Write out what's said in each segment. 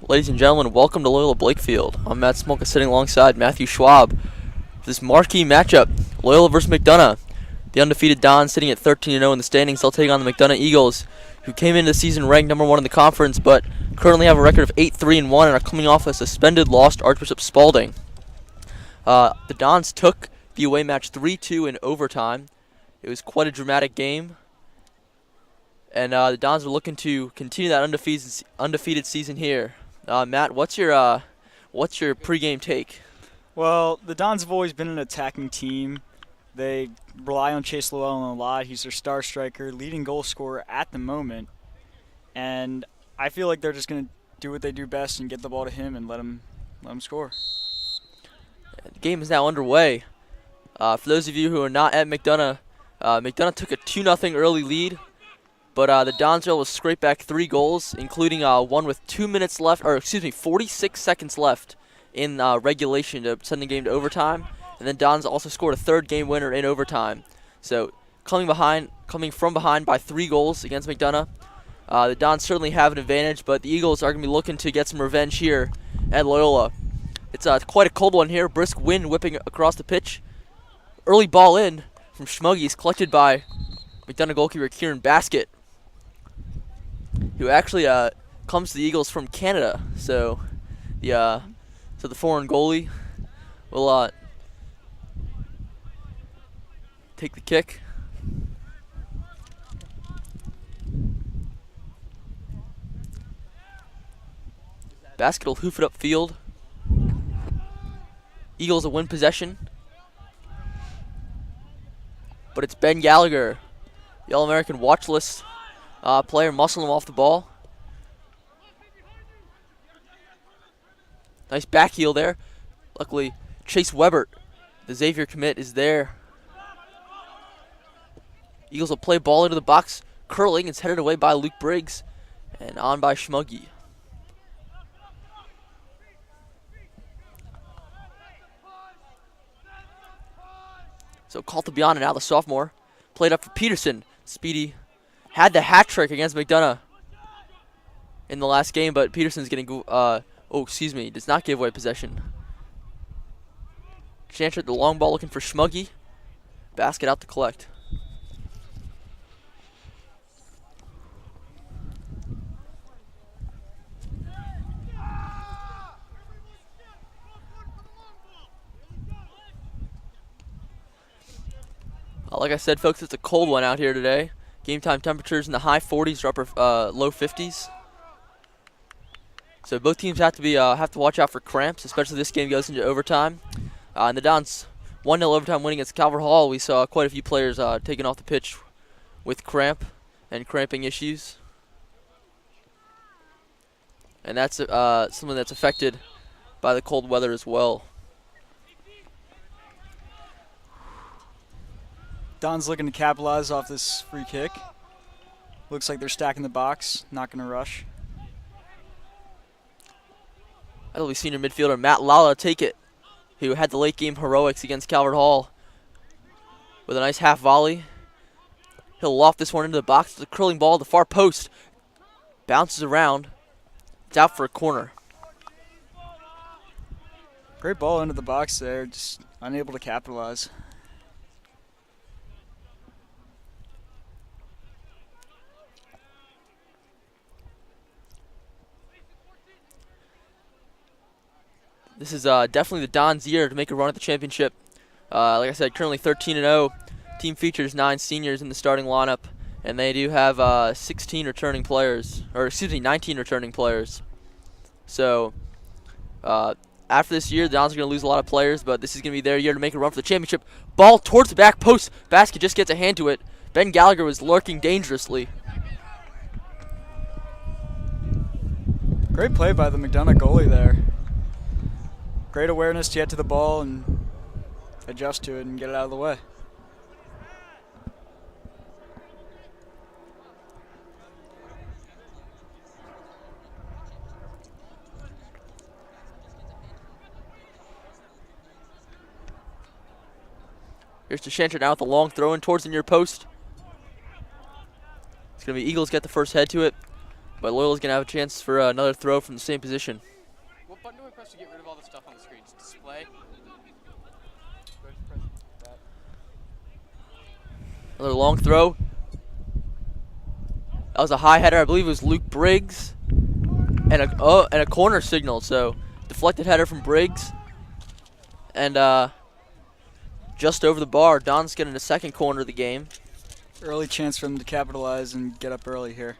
Ladies and gentlemen, welcome to Loyola Blakefield. I'm Matt Smolka sitting alongside Matthew Schwab for this marquee matchup, Loyola versus McDonogh. The undefeated Dons sitting at 13-0 in the standings. They'll take on the McDonogh Eagles, who came into the season ranked number 1 in the conference, but currently have a record of 8-3-1 and are coming off a suspended loss to Archbishop Spalding. The Dons took the away match 3-2 in overtime. It was quite a dramatic game. And the Dons are looking to continue that undefeated season here. Matt, what's your pregame take? Well, the Dons have always been an attacking team. They rely on Chase Llewellyn a lot. He's their star striker, leading goal scorer at the moment. And I feel like they're just going to do what they do best and get the ball to him and let him score. The game is now underway. For those of you who are not at McDonogh, McDonogh took a 2-0 early lead. But the Dons were able to scrape back 3 goals, including one with 46 seconds left in regulation to send the game to overtime. And then Dons also scored a third game winner in overtime. So coming from behind by 3 goals against McDonogh, the Dons certainly have an advantage, but the Eagles are going to be looking to get some revenge here at Loyola. It's quite a cold one here. Brisk wind whipping across the pitch. Early ball in from Schmuggies, collected by McDonogh goalkeeper Kieran Baskett, who actually comes to the Eagles from Canada. So the foreign goalie will take the kick. Baskett will hoof it upfield. Eagles will win possession. But it's Ben Gallagher, the All-American watch list player, muscling him off the ball. Nice back heel there. Luckily, Chase Webert, the Xavier commit, is there. Eagles will play ball into the box. Curling, it's headed away by Luke Briggs and on by Schmuggy. So Caltabiana, now the sophomore, played up for Peterson. Speedy had the hat trick against McDonogh in the last game, but Peterson's getting does not give away possession. Chantry, the long ball, looking for Schmuggy. Baskett out to collect. Like I said, folks, it's a cold one out here today. Game time temperatures in the high 40s or low 50s. So both teams have to watch out for cramps, especially this game goes into overtime. And the Dons 1-0 overtime winning against Calvert Hall. We saw quite a few players taken off the pitch with cramp and cramping issues. And that's something that's affected by the cold weather as well. Don's looking to capitalize off this free kick. Looks like they're stacking the box, not going to rush. That'll be senior midfielder Matt Lala take it, who had the late game heroics against Calvert Hall with a nice half volley. He'll loft this one into the box. It's a curling ball, the far post. Bounces around. It's out for a corner. Great ball into the box there, just unable to capitalize. This is definitely the Dons' year to make a run at the championship. Like I said, currently 13-0. Team features 9 seniors in the starting lineup, and they do have 19 returning players. So after this year, the Dons are going to lose a lot of players, but this is going to be their year to make a run for the championship. Ball towards the back post. Baskett just gets a hand to it. Ben Gallagher was lurking dangerously. Great play by the McDonogh goalie there. Great awareness to get to the ball and adjust to it and get it out of the way. Here's to Chantry now with a long throw in towards the near post. It's going to be Eagles get the first head to it. But Loyola's going to have a chance for another throw from the same position. What button do I press to get rid of all the stuff on the screen? Just display? Another long throw. That was a high header. I believe it was Luke Briggs. And a corner signal. So deflected header from Briggs. And just over the bar. Don's getting a second corner of the game. Early chance for them to capitalize and get up early here.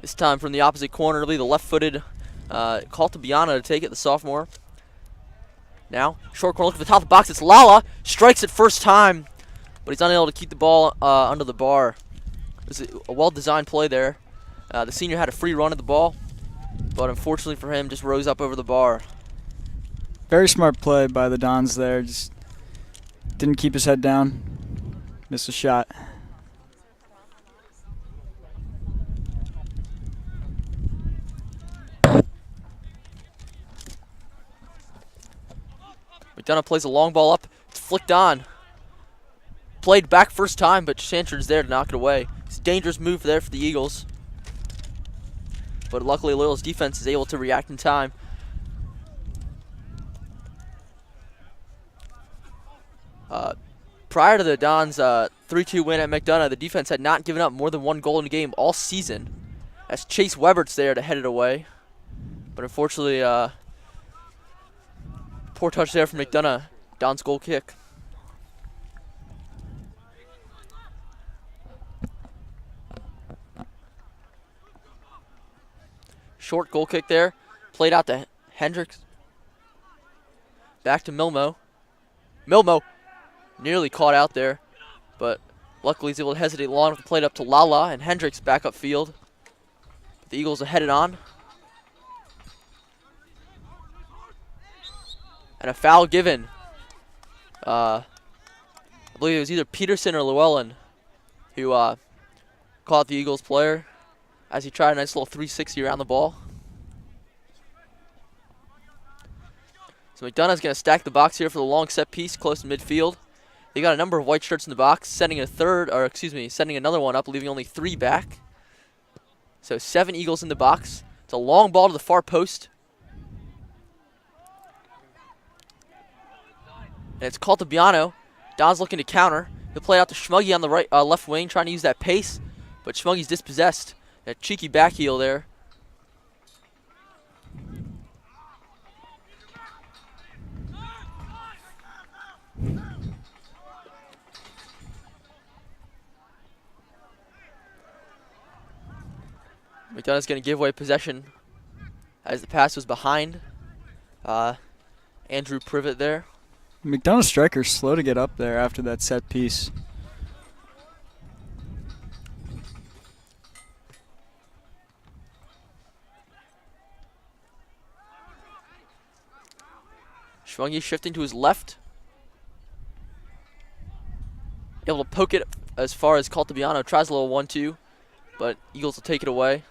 This time from the opposite corner, it'll be the left-footed Caltabiano to take it, the sophomore. Now, short corner, look at the top of the box. It's Lala. Strikes it first time, but he's unable to keep the ball under the bar. It was a well-designed play there. The senior had a free run at the ball, but unfortunately for him, just rose up over the bar. Very smart play by the Dons there. Just didn't keep his head down. Missed a shot. McDonogh plays a long ball up. It's flicked on. Played back first time, but Shanchard's there to knock it away. It's a dangerous move there for the Eagles. But luckily, Loyola's defense is able to react in time. Prior to the Dons' 3-2 win at McDonogh, the defense had not given up more than one goal in a game all season. As Chase Webert's there to head it away. But unfortunately, poor touch there from McDonogh. Don's goal kick. Short goal kick there. Played out to Hendricks. Back to Milmo. Milmo nearly caught out there, but luckily he's able to hesitate long enough to play it up to Lala, and Hendricks back up field. The Eagles are headed on. And a foul given. I believe it was either Peterson or Llewellyn who caught the Eagles player as he tried a nice little 360 around the ball. So McDonogh's going to stack the box here for the long set piece close to midfield. They got a number of white shirts in the box, sending another one up, leaving only 3 back. So 7 Eagles in the box. It's a long ball to the far post. And it's Caltabiano. Don's looking to counter. He'll play out to Schmuggy on the right, left wing, trying to use that pace. But Schmuggy's dispossessed. That cheeky back heel there. McDonough's going to give away possession as the pass was behind Andrew Privet there. McDonough striker's slow to get up there after that set piece. Schwungy shifting to his left. Able to poke it as far as Caltabiano tries a little 1-2, but Eagles will take it away.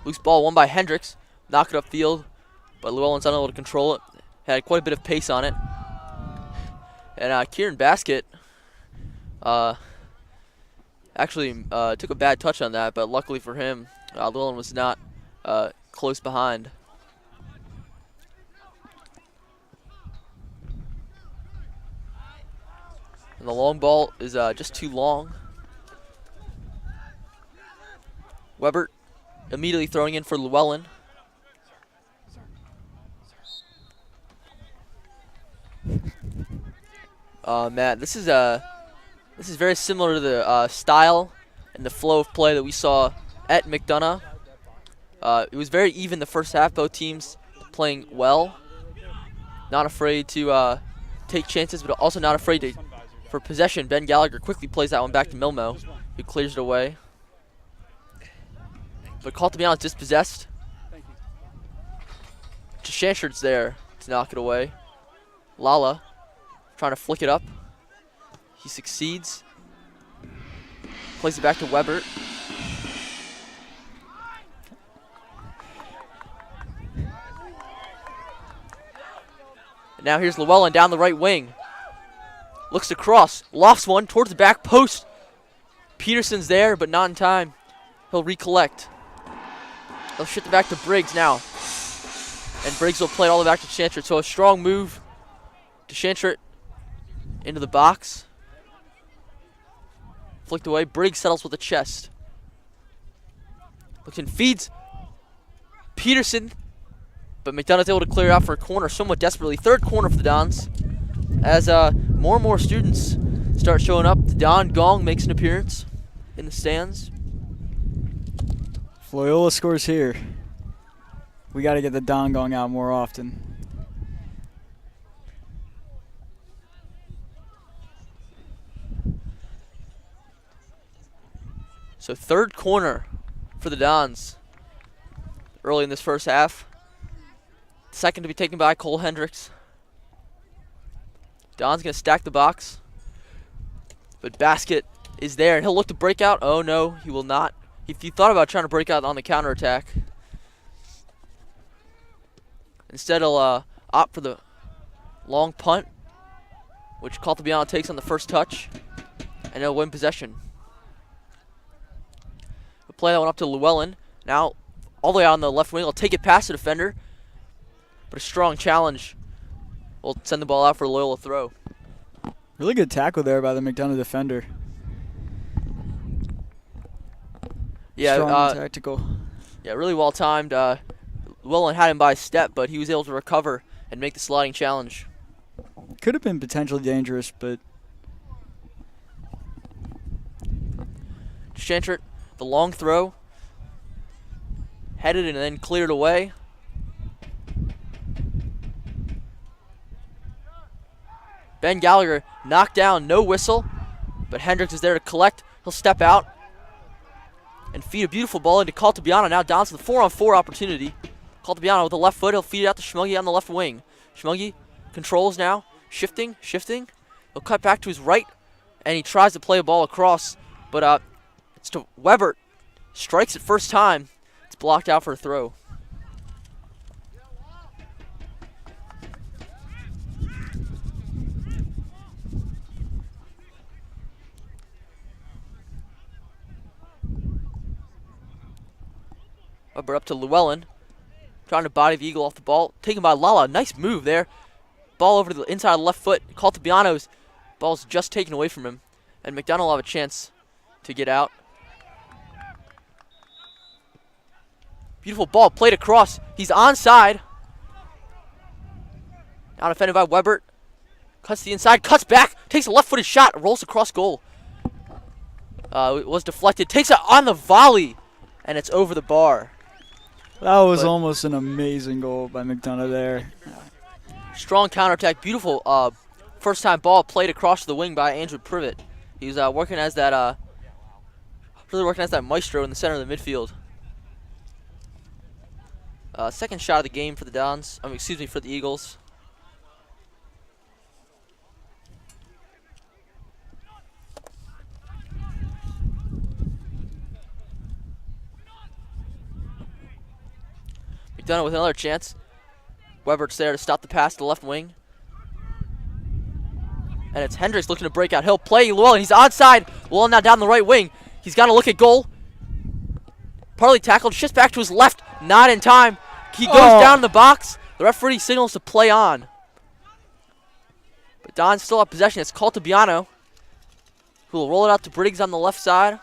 Loose ball won by Hendricks. Knock it upfield, but Llewellyn's unable to control it. Had quite a bit of pace on it. And Kieran Basket actually took a bad touch on that, but luckily for him, Llewellyn was not close behind. And the long ball is just too long. Webert immediately throwing in for Llewellyn. Matt, this is very similar to the style and the flow of play that we saw at McDonogh. It was very even the first half. Both teams playing well, not afraid to take chances, but also not afraid to for possession. Ben Gallagher quickly plays that one back to Milmo, who clears it away. But Caltabiano is dispossessed. Shanshard's there to knock it away. Lala trying to flick it up. He succeeds. Plays it back to Now here's Llewellyn down the right wing. Looks to cross. Lofts one towards the back post. Peterson's there, but not in time. He'll recollect. He'll shift it back to Briggs now. And Briggs will play it all the way back to Chantrit. So a strong move to Chantrit into the box. Flicked away. Briggs settles with the chest. Looks and feeds Peterson. But McDonogh's able to clear it out for a corner somewhat desperately. Third corner for the Dons. As more and more students start showing up, the Don Gong makes an appearance in the stands. If Loyola scores here, we got to get the Don Gong out more often. So third corner for the Dons early in this first half. Second to be taken by Cole Hendricks. Don's going to stack the box. But Basket is there, and he'll look to break out. Oh, no, he will not. He thought about trying to break out on the counterattack. Instead, he'll opt for the long punt, which Caltabiano takes on the first touch, and he'll win possession. He'll play that one up to Llewellyn. Now, all the way out on the left wing, he'll take it past the defender. But a strong challenge will send the ball out for a Loyola throw. Really good tackle there by the McDonough defender. Yeah, strong tactical. Yeah, really well timed. Llewellyn had him by a step, but he was able to recover and make the sliding challenge. Could have been potentially dangerous, but Chantrit, the long throw, headed and then cleared away. Ben Gallagher knocked down, no whistle, but Hendricks is there to collect. He'll step out and feed a beautiful ball into Caltabiano. Now down to the 4-on-4 opportunity. Caltabiano with the left foot. He'll feed it out to Schmuggy on the left wing. Schmuggy controls now, shifting. He'll cut back to his right, and he tries to play a ball across, but it's to Weber. Strikes it first time. It's blocked out for a throw. Weber up to Llewellyn. Trying to body the Eagle off the ball. Taken by Lala. Nice move there. Ball over to the inside of the left foot. Caltabiano's ball's just taken away from him. And McDonogh will have a chance to get out. Beautiful ball played across. He's onside. Now defended by Weber. Cuts to the inside. Cuts back. Takes a left-footed shot. Rolls across goal. It was deflected. Takes it on the volley. And it's over the bar. That was almost an amazing goal by McDonough there. Strong counterattack. Beautiful first-time ball played across the wing by Andrew Privet. He was working as that maestro in the center of the midfield. Second shot of the game for the Dons. For the Eagles. McDonough with another chance. Weber's there to stop the pass to the left wing. And it's Hendricks looking to break out. He'll play Llewellyn. He's onside. Llewellyn now down the right wing. He's got to look at goal. Partly tackled. Shifts back to his left. Not in time. He goes down in the box. The referee signals to play on. But Don's still have possession. It's Caltabiano, who will roll it out to Briggs on the left side.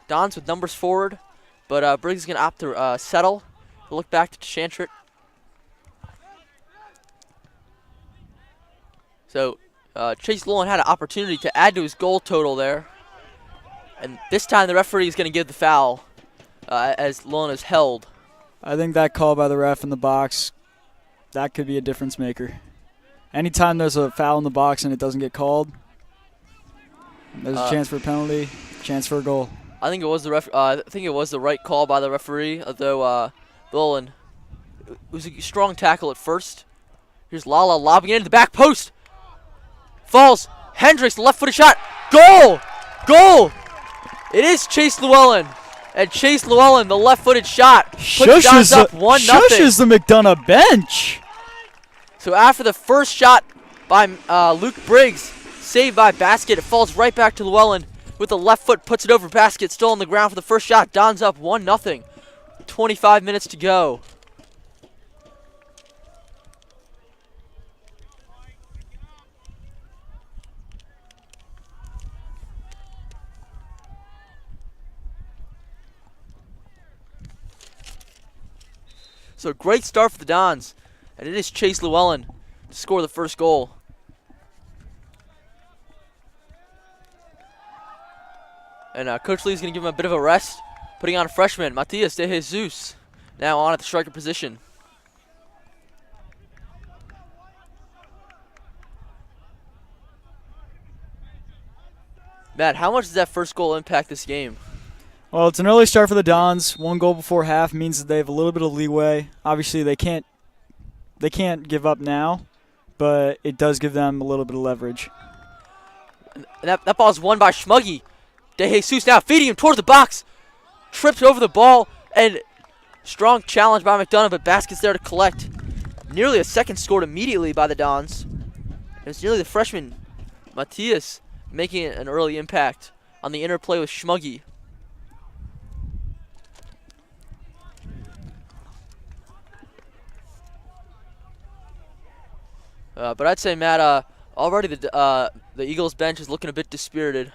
Don's with numbers forward. But Briggs is going to opt to settle. He'll look back to Chantrit. So Chase Llewellyn had an opportunity to add to his goal total there. And this time the referee is going to give the foul as Llewellyn is held. I think that call by the ref in the box, that could be a difference maker. Anytime there's a foul in the box and it doesn't get called, there's a chance for a penalty, chance for a goal. I think it was the right call by the referee, although Llewellyn, it was a strong tackle at first. Here's Lala lobbing it into the back post. Falls. Hendricks, the left-footed shot. Goal! Goal! It is Chase Llewellyn. And Chase Llewellyn, the left-footed shot, puts Dons up 1-0. Shushes the McDonough bench. So after the first shot by Luke Briggs, saved by Basket, it falls right back to Llewellyn with the left foot, puts it over Basket, still on the ground for the first shot. Don's up 1-0. 25 minutes to go. So a great start for the Dons, and it is Chase Llewellyn to score the first goal. And Coach Lee's going to give him a bit of a rest, putting on a freshman, Matias de Jesus, now on at the striker position. Matt, how much does that first goal impact this game? Well, it's an early start for the Dons. 1 goal before half means that they have a little bit of leeway. Obviously, they can't give up now, but it does give them a little bit of leverage. And that ball is won by Schmuggy. De Jesus now feeding him towards the box. Trips over the ball, and strong challenge by McDonogh, but Basket's there to collect. Nearly a second scored immediately by the Dons. It's nearly the freshman, Matias, making an early impact on the interplay with Schmuggy. But I'd say, Matt, already the Eagles bench is looking a bit dispirited.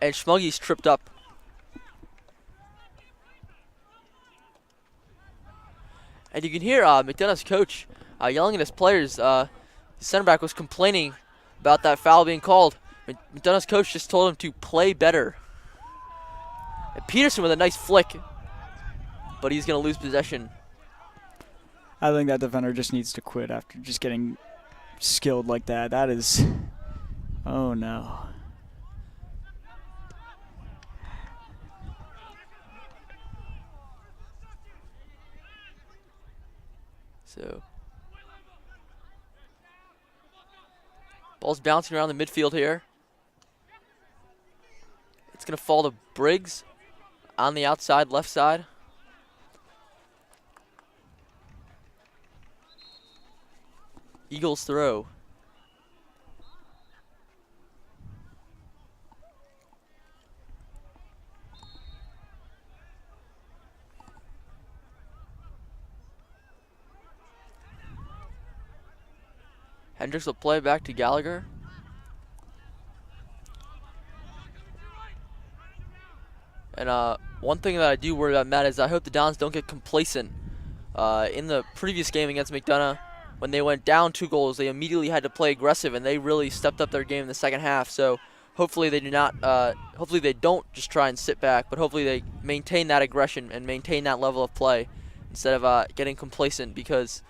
And Schmuggy's tripped up. And you can hear McDonough's coach yelling at his players. The center back was complaining about that foul being called. McDonough's coach just told him to play better. And Peterson with a nice flick, but he's going to lose possession. I think that defender just needs to quit after just getting skilled like that. That is, oh no. So, ball's bouncing around the midfield here. It's going to fall to Briggs on the outside, left side. Eagles throw. Hendricks will play back to Gallagher. And one thing that I do worry about, Matt, is I hope the Dons don't get complacent. In the previous game against McDonogh, when they went down 2 goals, they immediately had to play aggressive, and they really stepped up their game in the second half. So hopefully they do not. Hopefully they don't just try and sit back, but hopefully they maintain that aggression and maintain that level of play instead of getting complacent. Because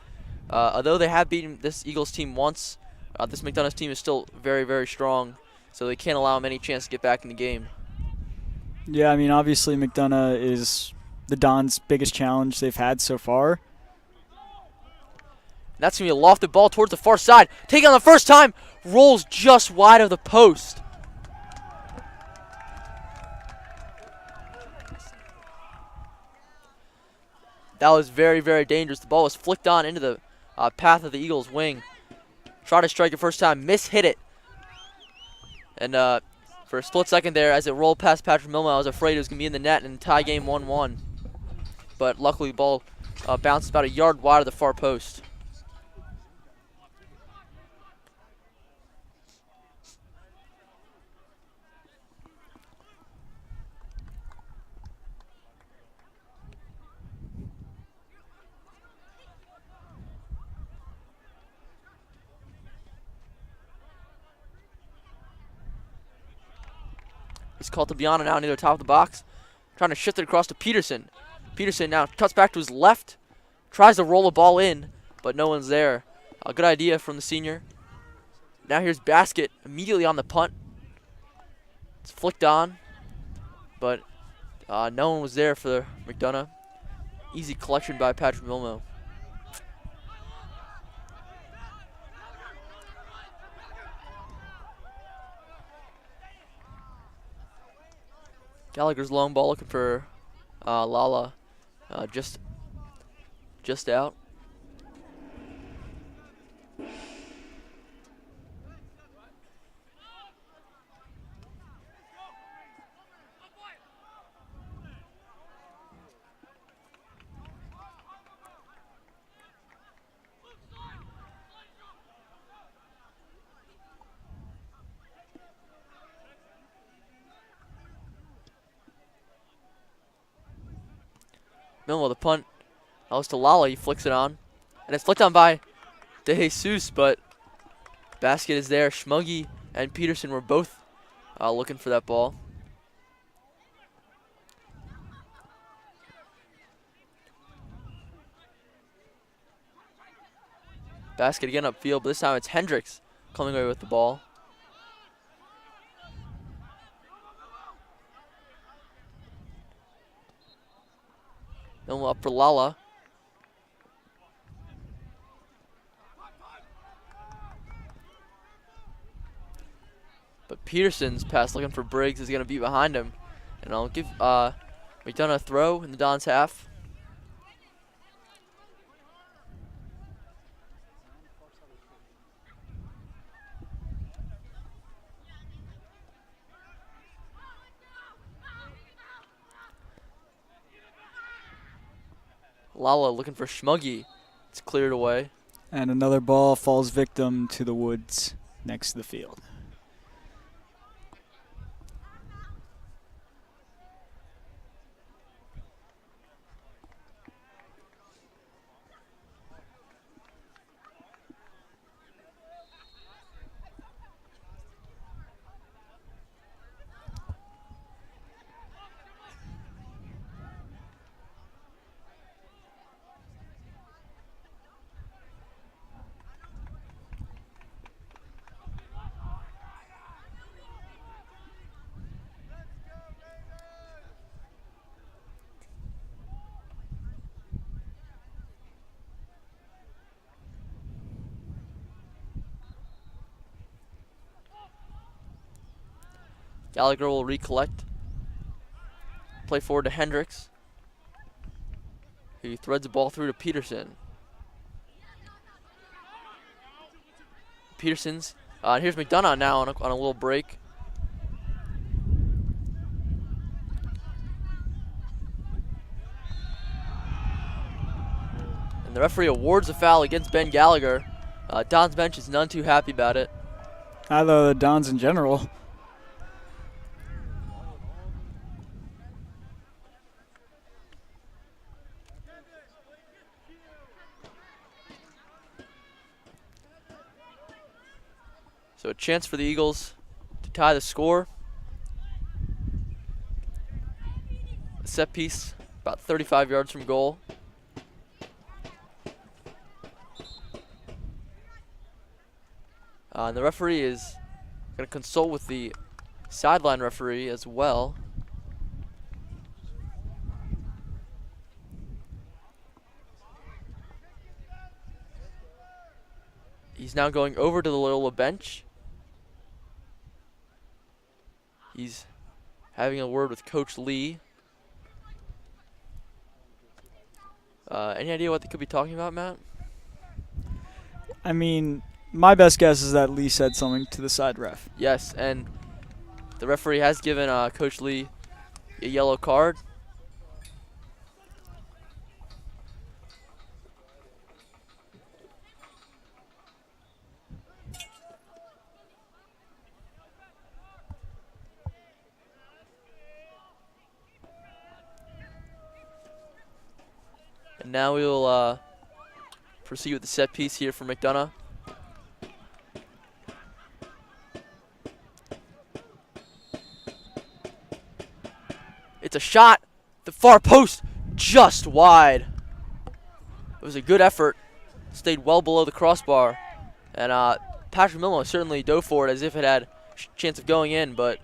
although they have beaten this Eagles team once, this McDonogh's team is still very, very strong. So they can't allow them any chance to get back in the game. Yeah, I mean, obviously McDonogh is the Dons' biggest challenge they've had so far. That's going to be a lofted ball towards the far side. Taking on the first time. Rolls just wide of the post. That was very, very dangerous. The ball was flicked on into the path of the Eagles' wing. Tried to strike it first time. Hit it. And for a split second there, as it rolled past Patrick Milmo, I was afraid it was going to be in the net and tie game 1-1. But luckily the ball bounced about a yard wide of the far post. He's called to Biana now near the top of the box. Trying to shift it across to Peterson. Peterson now cuts back to his left. Tries to roll the ball in, but no one's there. A good idea from the senior. Now here's Basket immediately on the punt. It's flicked on, but no one was there for McDonogh. Easy collection by Patrick Milmo. Gallagher's long ball looking for Lala. Just out. Milmo, the punt. That was to Lala. He flicks it on. And it's flicked on by De Jesus, but basket is there. Schmuggy and Peterson were both looking for that ball. Basket again upfield, but this time it's Hendricks coming away with the ball. Milmo up for Lala. But Peterson's pass looking for Briggs is going to be behind him. And I'll give McDonogh a throw in the Dons half. Lala looking for Schmuggy. It's cleared away. And another ball falls victim to the woods next to the field. Gallagher will recollect. Play forward to Hendricks. He threads the ball through to Peterson. Peterson's. Here's McDonogh now on a little break. And the referee awards a foul against Ben Gallagher. Don's bench is none too happy about it. Either the Dons in general. So a chance for the Eagles to tie the score. A set piece about 35 yards from goal. And the referee is going to consult with the sideline referee as well. He's now going over to the Loyola bench. He's having a word with Coach Lee. Any idea what they could be talking about, Matt? I mean, my best guess is that Lee said something to the side ref. Yes, and the referee has given Coach Lee a yellow card. And now we will proceed with the set piece here for McDonogh. It's a shot, the far post, just wide. It was a good effort, stayed well below the crossbar, and Patrick Milmo certainly dove for it as if it had a chance of going in, but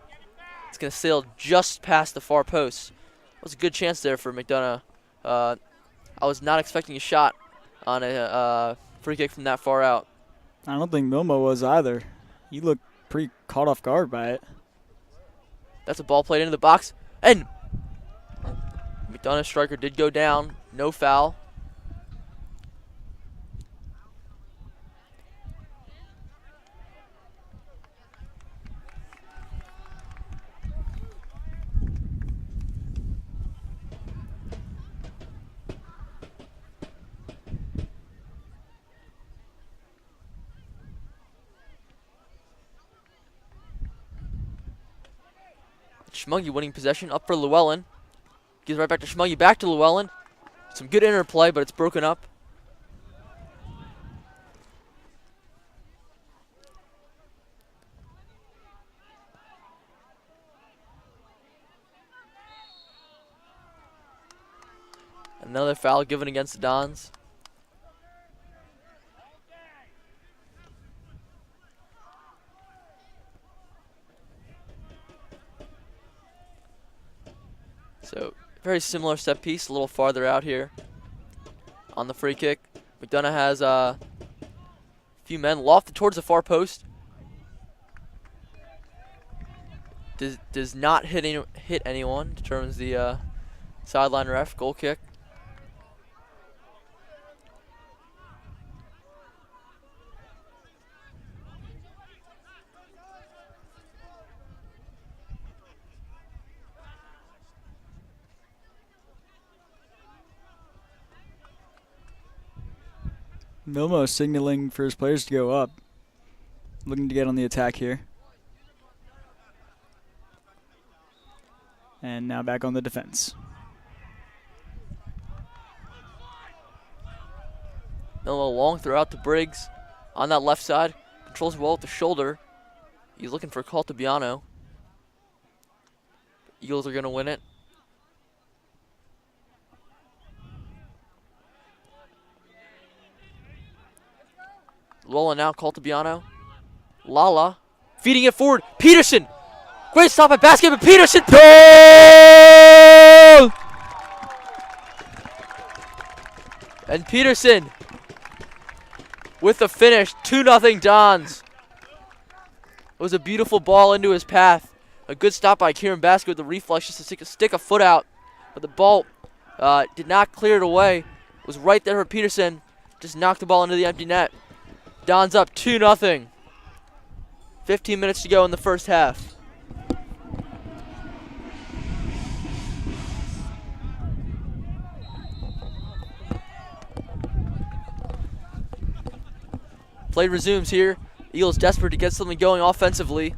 it's going to sail just past the far post. It was a good chance there for McDonogh. I was not expecting a shot on a free kick from that far out. I don't think Milmo was either. He looked pretty caught off guard by it. That's a ball played into the box. And McDonogh striker did go down. No foul. Schmuggy winning possession, up for Llewellyn. Gives right back to Schmuggy, back to Llewellyn. Some good interplay, but it's broken up. Another foul given against the Dons. So, very similar set piece, a little farther out here on the free kick. McDonogh has a few men lofted towards the far post. Does not hit anyone, determines the sideline ref. Goal kick. Milmo signaling for his players to go up. Looking to get on the attack here. And now back on the defense. Milmo long throughout to Briggs on that left side. Controls well with the shoulder. He's looking for a call to McDonogh. Eagles are going to win it. Loyola now called to McDonogh. Lala feeding it forward. Peterson! Great stop at basket, but Peterson! Goal! And Peterson with the finish. 2-0 Dons. It was a beautiful ball into his path. A good stop by Kieran Basket with the reflex just to stick a foot out. But the ball did not clear it away. It was right there for Peterson. Just knocked the ball into the empty net. Dons up 2-0. 15 minutes to go in the first half. Play resumes here. Eagles desperate to get something going offensively.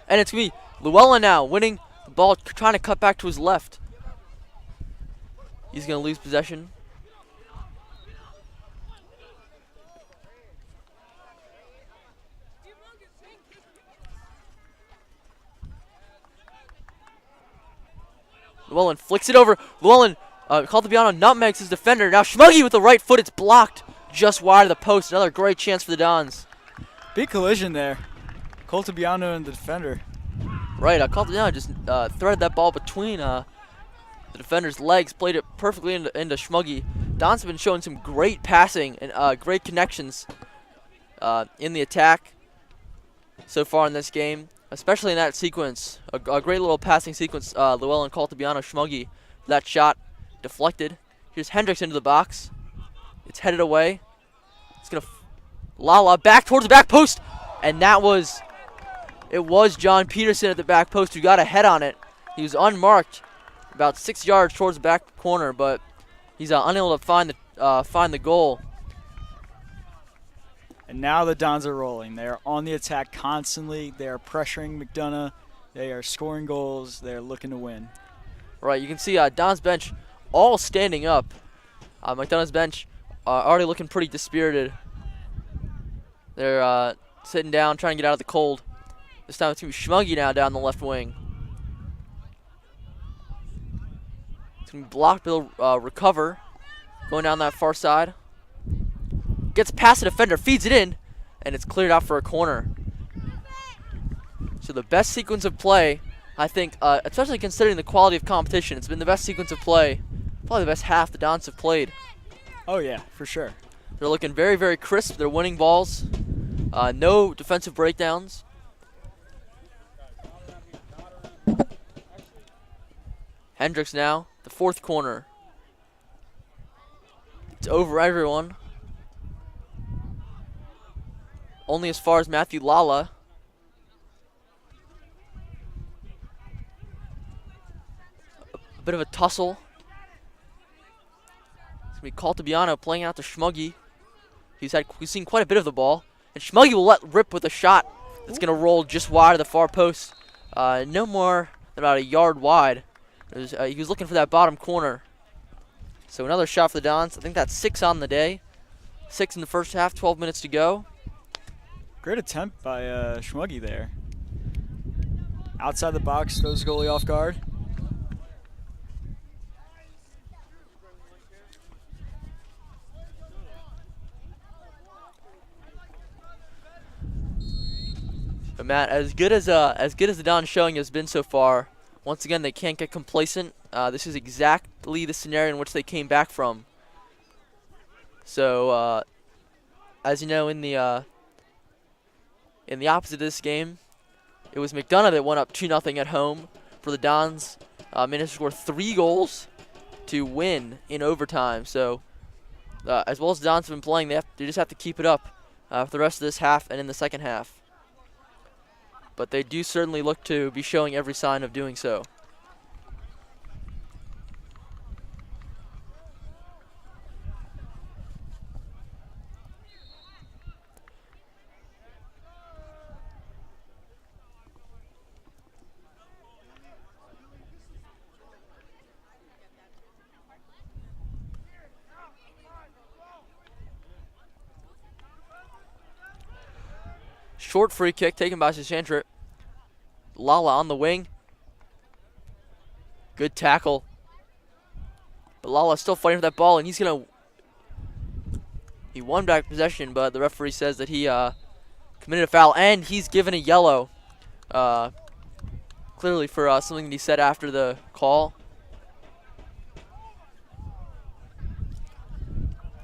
And it's going to be Llewellyn now winning the ball, trying to cut back to his left. He's going to lose possession. Llewellyn flicks it over. Llewellyn called to be on nutmegs his defender. Now Schmuggy with the right foot. It's blocked just wide of the post. Another great chance for the Dons. Big collision there. Coltabiano and the defender. Right, Coltabiano just threaded that ball between the defender's legs, played it perfectly into Schmuggy. Dons have been showing some great passing and great connections in the attack so far in this game, especially in that sequence. A great little passing sequence. Llewellyn, Coltabiano, Schmuggy. That shot deflected. Here's Hendricks into the box. It's headed away. It's gonna Lala back towards the back post, and it was John Peterson at the back post who got a head on it. He was unmarked, about 6 yards towards the back corner, but he's unable to find the goal. And now the Dons are rolling. They are on the attack constantly. They are pressuring McDonogh. They are scoring goals. They are looking to win. Right, you can see Don's bench all standing up. McDonogh's bench already looking pretty dispirited. They're sitting down, trying to get out of the cold. This time it's going to be Schmuggy now down the left wing. It's going to be blocked, but he'll recover. Going down that far side. Gets past the defender, feeds it in, and it's cleared out for a corner. So the best sequence of play, I think, especially considering the quality of competition, it's been the best sequence of play, probably the best half the Dons have played. Oh yeah, for sure. They're looking very, very crisp. They're winning balls. No defensive breakdowns. Hendricks now, the fourth corner. It's over everyone. Only as far as Matthew Lala. A bit of a tussle. It's going to be Caltabiano playing out to Schmuggy. We've seen quite a bit of the ball. And Schmuggy will let rip with a shot that's going to roll just wide of the far post. No more than about a yard wide. He was looking for that bottom corner. So another shot for the Dons. I think that's 6 on the day. 6 in the first half, 12 minutes to go. Great attempt by Schmuggy there. Outside the box, throws the goalie off guard. But Matt, as good as the Dons showing has been so far, once again they can't get complacent. This is exactly the scenario in which they came back from. So, as you know, in the opposite of this game, it was McDonogh that went up 2-0 at home for the Dons. Managed to score 3 goals to win in overtime. So, as well as the Dons have been playing, they just have to keep it up for the rest of this half and in the second half. But they do certainly look to be showing every sign of doing so. Short free kick taken by Sachantrip. Lala on the wing. Good tackle. But Lala still fighting for that ball, and he won back possession, but the referee says that he committed a foul, and he's given a yellow. Clearly for something that he said after the call.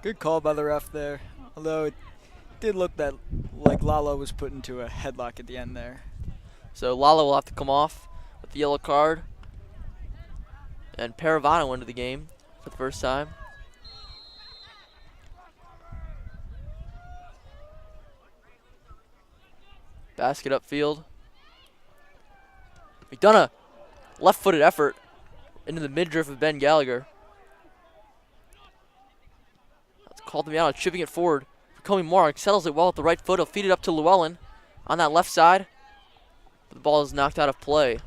Good call by the ref there, although it did look like Lala was put into a headlock at the end there. So Lala will have to come off with the yellow card. And Paravano into the game for the first time. Basket upfield. McDonogh, left-footed effort into the midriff of Ben Gallagher. That's Caltabiano chipping it forward. Comey Morag settles it well with the right foot. He'll feed it up to Llewellyn on that left side. But the ball is knocked out of play.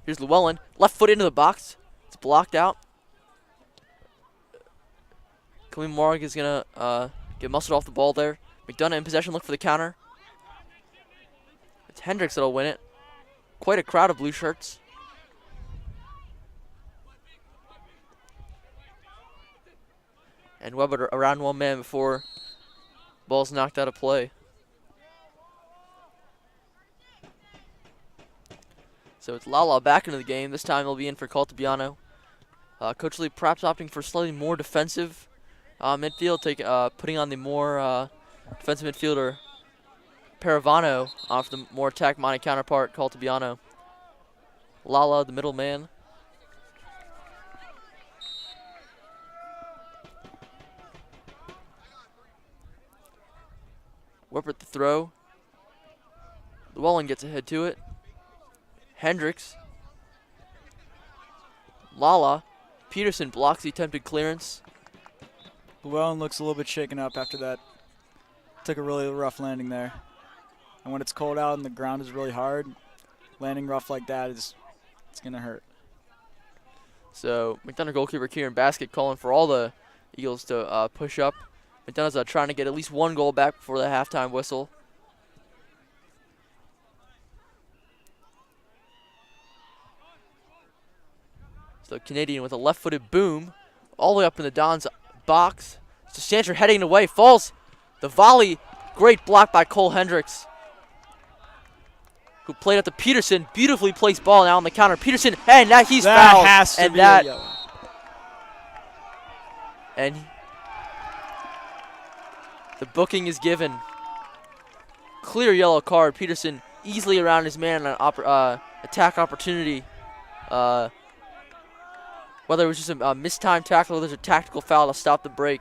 Here's Llewellyn, left foot into the box. It's blocked out. Comey Morag is going to get muscled off the ball there. McDonogh in possession, look for the counter. It's Hendricks that'll win it. Quite a crowd of blue shirts. And Weber around one man before ball's knocked out of play. So it's Lala back into the game. This time he'll be in for Caltabiano. Coach Lee perhaps opting for slightly more defensive midfield, putting on the more defensive midfielder Paravano off the more attack-minded counterpart Caltabiano. Lala, the middle man. Weber at the throw. Llewellyn gets ahead to it. Hendricks. Lala. Peterson blocks the attempted clearance. Llewellyn looks a little bit shaken up after that. Took a really rough landing there. And when it's cold out and the ground is really hard, landing rough like that it's going to hurt. So McDonogh goalkeeper Kieran Basket calling for all the Eagles to push up. McDonough's trying to get at least one goal back before the halftime whistle. The Canadian with a left-footed boom all the way up in the Don's box. Shancher heading away, falls. The volley, great block by Cole Hendricks, who played up to Peterson. Beautifully placed ball now on the counter. Peterson, and now he's fouled. Has to and be that, a yellow. and the booking is given. Clear yellow card. Peterson easily around his man on an attack opportunity. Whether it was just a mistimed tackle or there's a tactical foul to stop the break,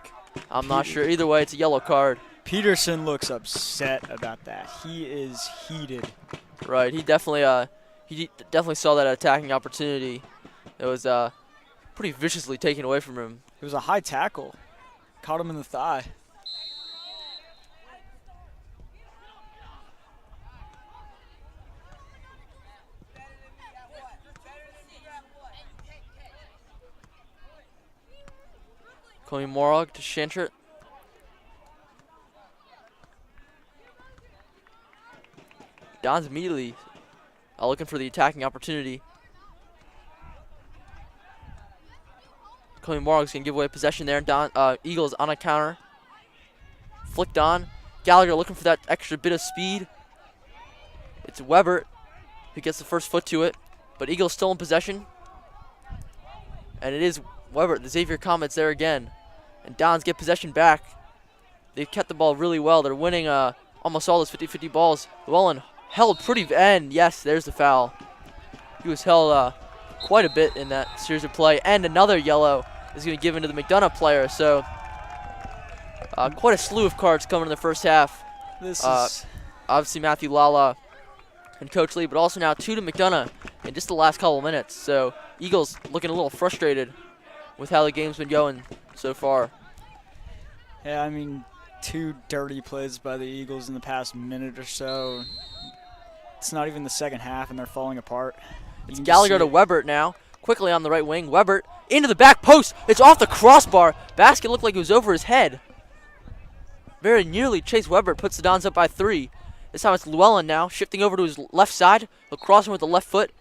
I'm not sure. Either way, it's a yellow card. Peterson looks upset about that. He is heated. Right, he definitely saw that attacking opportunity. It was pretty viciously taken away from him. It was a high tackle. Caught him in the thigh. Comey Morog to Shantrit. Don's immediately looking for the attacking opportunity. Comey Morog's going to give away possession there. Eagles on a counter. Flicked on. Gallagher looking for that extra bit of speed. It's Weber who gets the first foot to it. But Eagles still in possession. And it is Weber. The Xavier Comets there again. And Dons get possession back. They've kept the ball really well. They're winning almost all those 50-50 balls. Llewellyn held pretty, and yes, there's the foul. He was held quite a bit in that series of play. And another yellow is going to give into the McDonogh player. So quite a slew of cards coming in the first half. This is Obviously Matthew Lala and Coach Lee, but also now 2 to McDonogh in just the last couple of minutes. So Eagles looking a little frustrated with how the game's been going so far. Yeah, I mean, 2 dirty plays by the Eagles in the past minute or so. It's not even the second half, and they're falling apart. It's Gallagher to Weber now. Quickly on the right wing. Weber into the back post. It's off the crossbar. Basket looked like it was over his head. Very nearly Chase Weber puts the Dons up by 3. This time it's Llewellyn now, shifting over to his left side. He'll cross him with the left foot,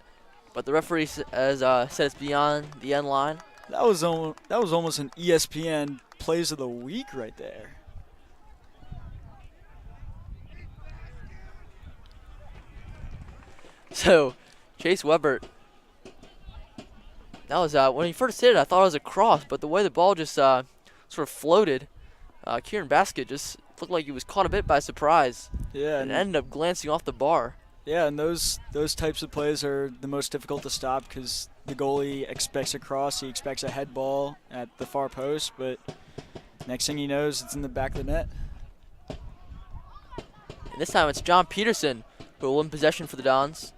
but the referee has said it's beyond the end line. That was almost an ESPN Plays of the Week right there. So, Chase Weber, that was, when he first hit it, I thought it was a cross, but the way the ball just sort of floated, Kieran Basket just looked like he was caught a bit by surprise. Yeah, and ended up glancing off the bar. Yeah, and those types of plays are the most difficult to stop because the goalie expects a cross, he expects a head ball at the far post, but next thing he knows, it's in the back of the net. And this time it's John Peterson who will win possession for the Dons.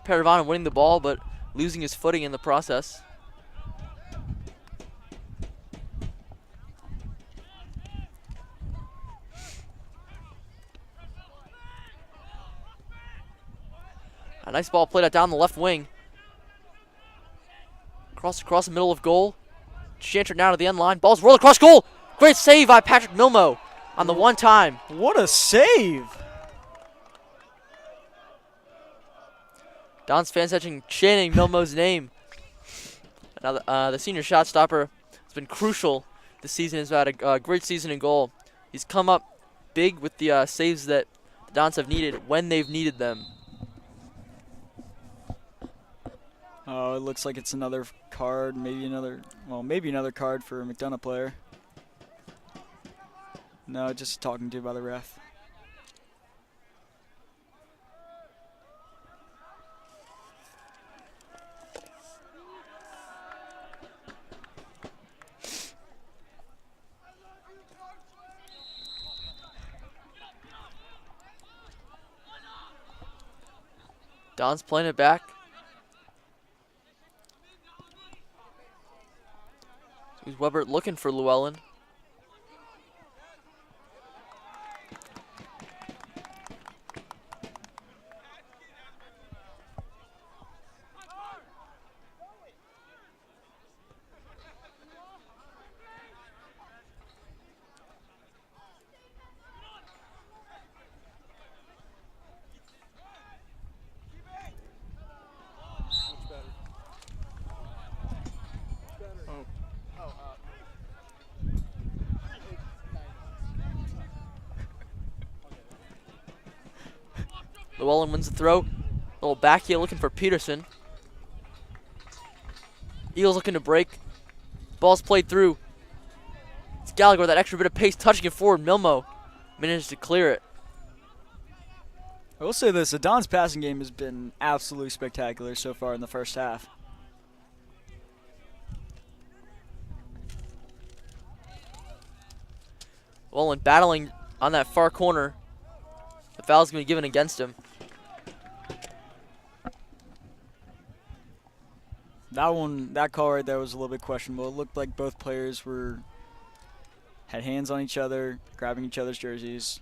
Paravana winning the ball, but losing his footing in the process. A nice ball played out down the left wing. Across the middle of goal. Shantrit now to the end line. Ball's rolled across goal. Great save by Patrick Milmo on the one time. What a save! Don's fans chanting Milmo's name. Now the senior shot stopper has been crucial this season. He's had a great season in goal. He's come up big with the saves that the Dons have needed when they've needed them. Oh, it looks like it's another card, maybe another card for a McDonogh player. No, just talking to by the ref. Don's playing it back. Here's Weber looking for Llewellyn. Llewellyn wins the throw. Little back heel looking for Peterson. Eagles looking to break. Ball's played through. It's Gallagher with that extra bit of pace, touching it forward. Milmo manages to clear it. I will say this, the Dons passing game has been absolutely spectacular so far in the first half. Llewellyn battling on that far corner. The foul's going to be given against him. That call right there was a little bit questionable. It looked like both players had hands on each other, grabbing each other's jerseys.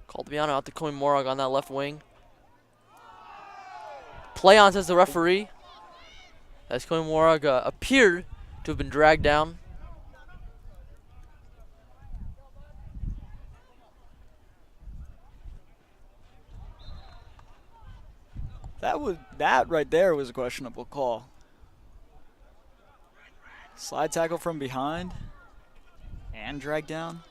Caltabiano out to Coy Morag on that left wing. Play on, says the referee, as Coy Morag appeared to have been dragged down. That right there was a questionable call. Slide tackle from behind and drag down.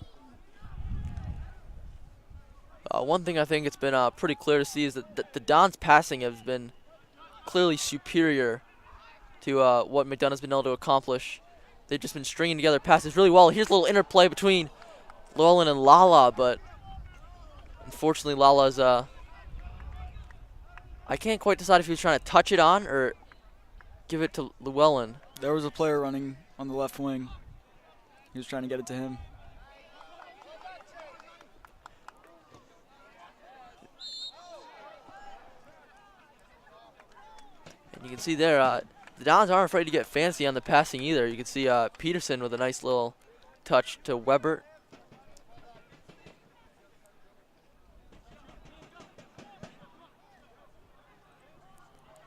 One thing I think it's been pretty clear to see is that the Dons' passing has been clearly superior to what McDonogh's been able to accomplish. They've just been stringing together passes really well. Here's a little interplay between Llewellyn and Lala, but unfortunately Lala's I can't quite decide if he was trying to touch it on or give it to Llewellyn. There was a player running on the left wing. He was trying to get it to him. And you can see there, the Dons aren't afraid to get fancy on the passing either. You can see Peterson with a nice little touch to Weber.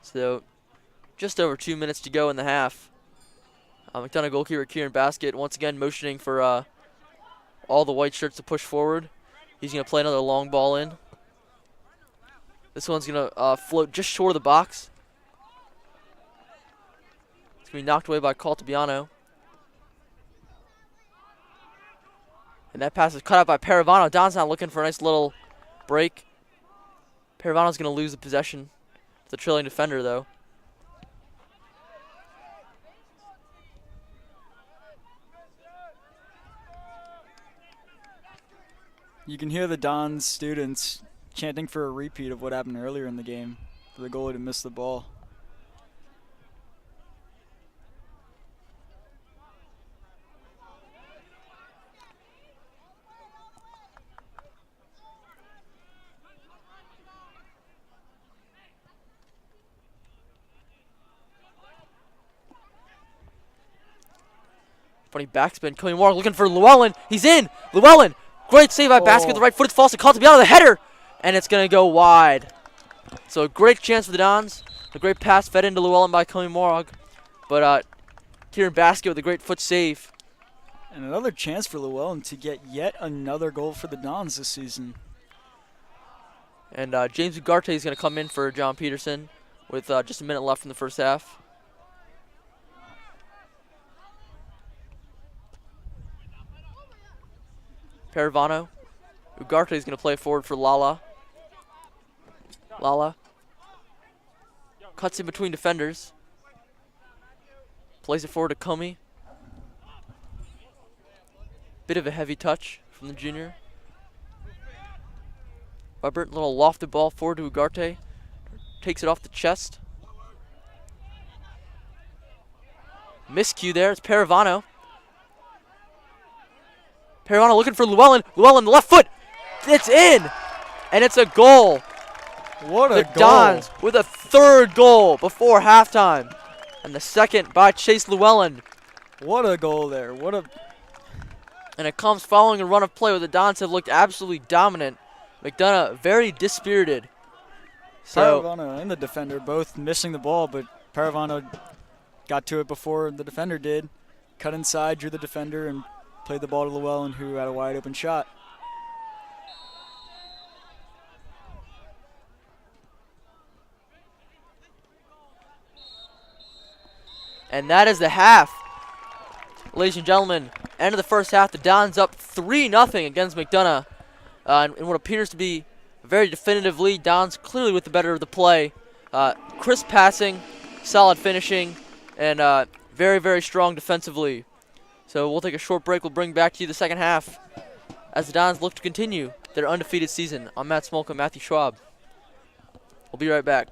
So, just over 2 minutes to go in the half. McDonogh goalkeeper Kieran Baskett once again motioning for all the white shirts to push forward. He's going to play another long ball in. This one's going to float just short of the box. It's going to be knocked away by Caltabiano. And that pass is cut out by Paravano. Don's not looking for a nice little break. Paravano's going to lose the possession. The trailing defender, though. You can hear the Dons students chanting for a repeat of what happened earlier in the game, for the goalie to miss the ball. Funny backspin. Coy Morag looking for Llewellyn. He's in. Llewellyn. Great save by Baskett with the right foot. It's false to Caltabiano. The header. And it's going to go wide. So a great chance for the Dons. A great pass fed into Llewellyn by Coy Morag. But Kieran Baskett with a great foot save. And another chance for Llewellyn to get yet another goal for the Dons this season. And James Ugarte is going to come in for John Peterson with just a minute left in the first half. Paravano. Ugarte is going to play forward for Lala. Lala cuts in between defenders. Plays it forward to Comey. Bit of a heavy touch from the junior. Weber, little lofted ball forward to Ugarte. Takes it off the chest. Miscue there. It's Paravano. Paravano looking for Llewellyn. Llewellyn, the left foot. It's in. And it's a goal. What a The goal. Dons with a third goal before halftime. And the second by Chase Llewellyn. What a goal there. And it comes following a run of play where the Dons have looked absolutely dominant. McDonogh very dispirited. So Paravano and the defender both missing the ball, but Paravano got to it before the defender did. Cut inside, drew the defender, and played the ball to Llewellyn, who had a wide open shot. And that is the half. Ladies and gentlemen, end of the first half, the Dons up 3-0 against McDonogh. In what appears to be a very definitive lead. Dons clearly with the better of the play. Crisp passing, solid finishing, and very, very strong defensively. So we'll take a short break. We'll bring back to you the second half as the Dons look to continue their undefeated season. I'm Matt Smolka, Matthew Schwab. We'll be right back.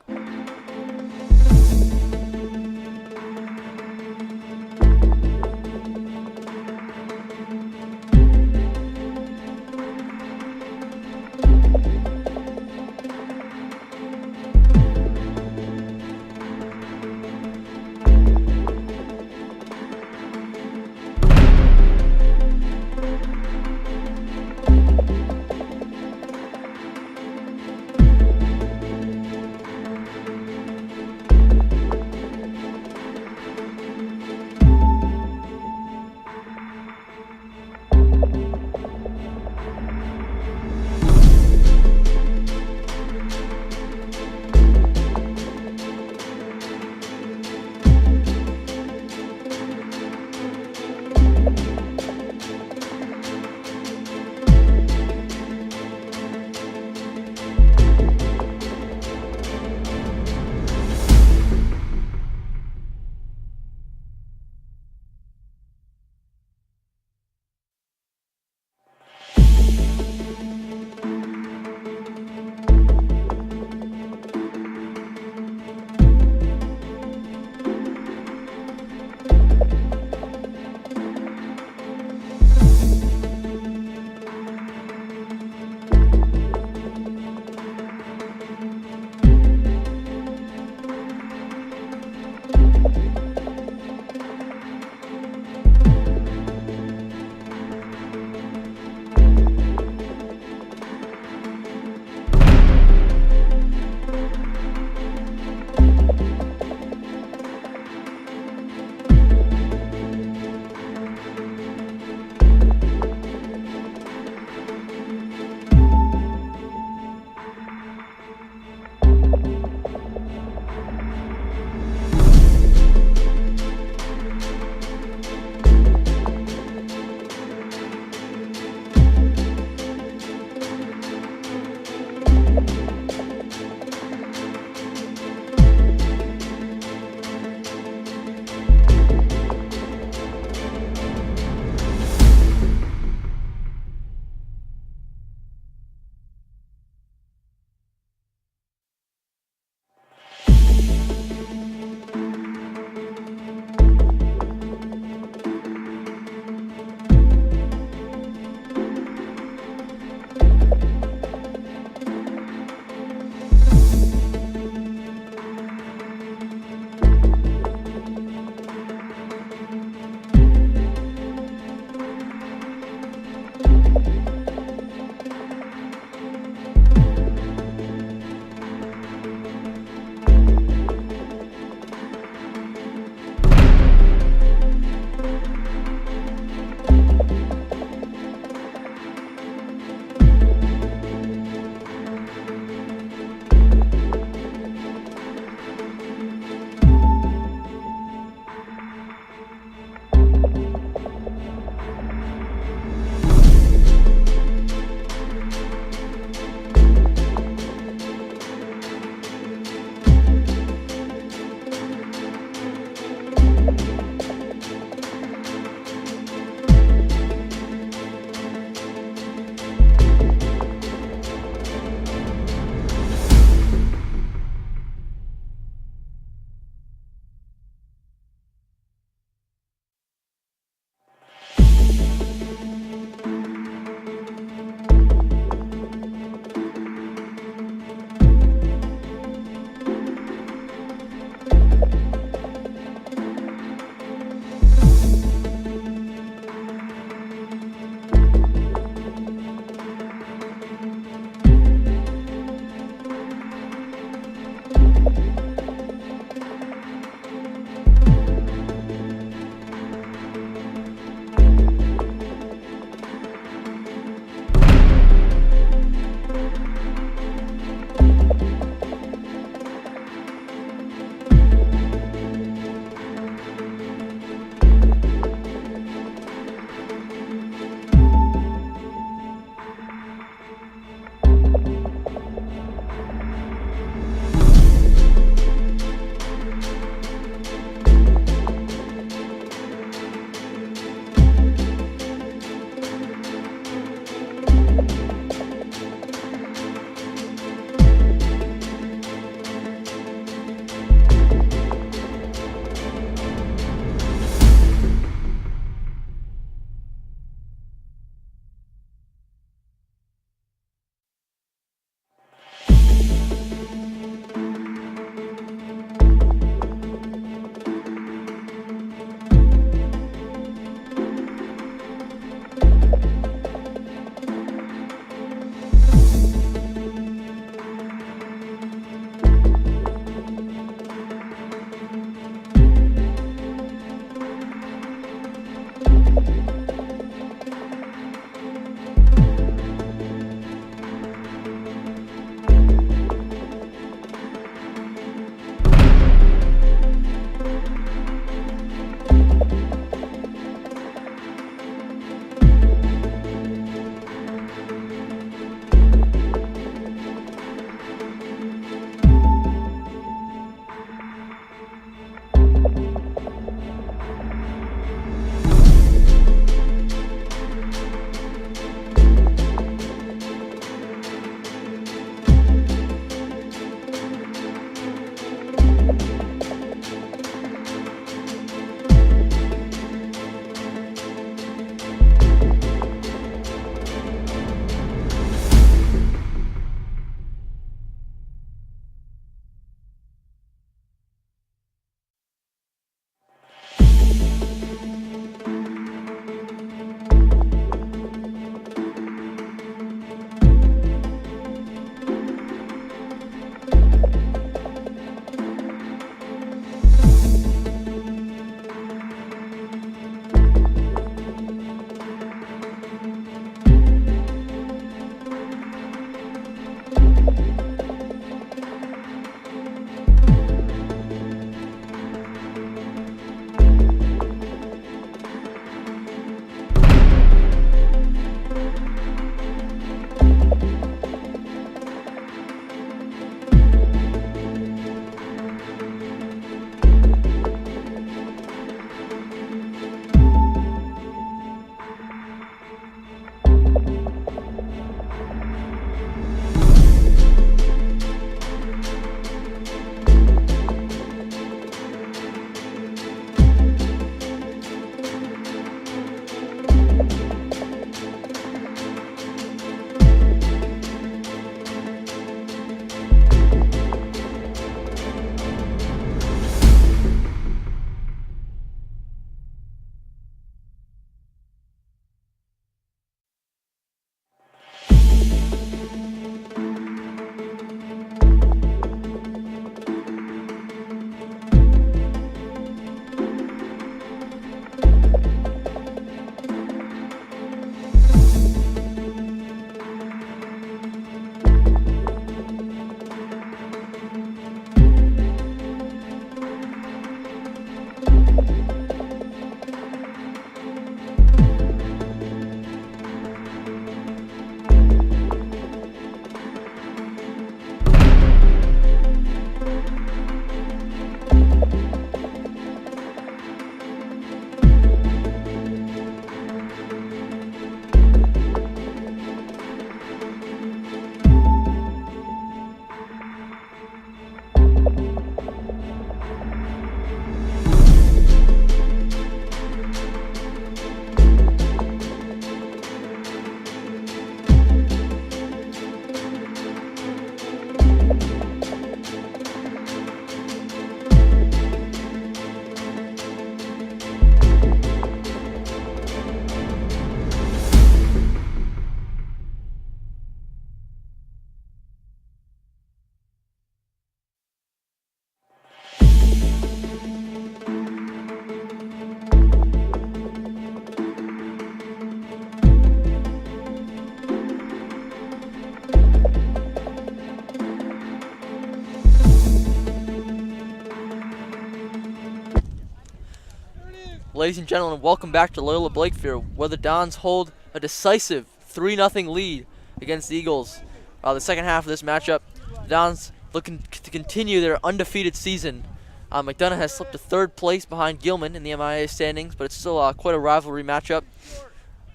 Ladies and gentlemen, welcome back to Loyola Blakefield, where the Dons hold a decisive 3-0 lead against the Eagles. The second half of this matchup, the Dons looking to continue their undefeated season. McDonogh has slipped to third place behind Gilman in the MIA standings, but it's still quite a rivalry matchup.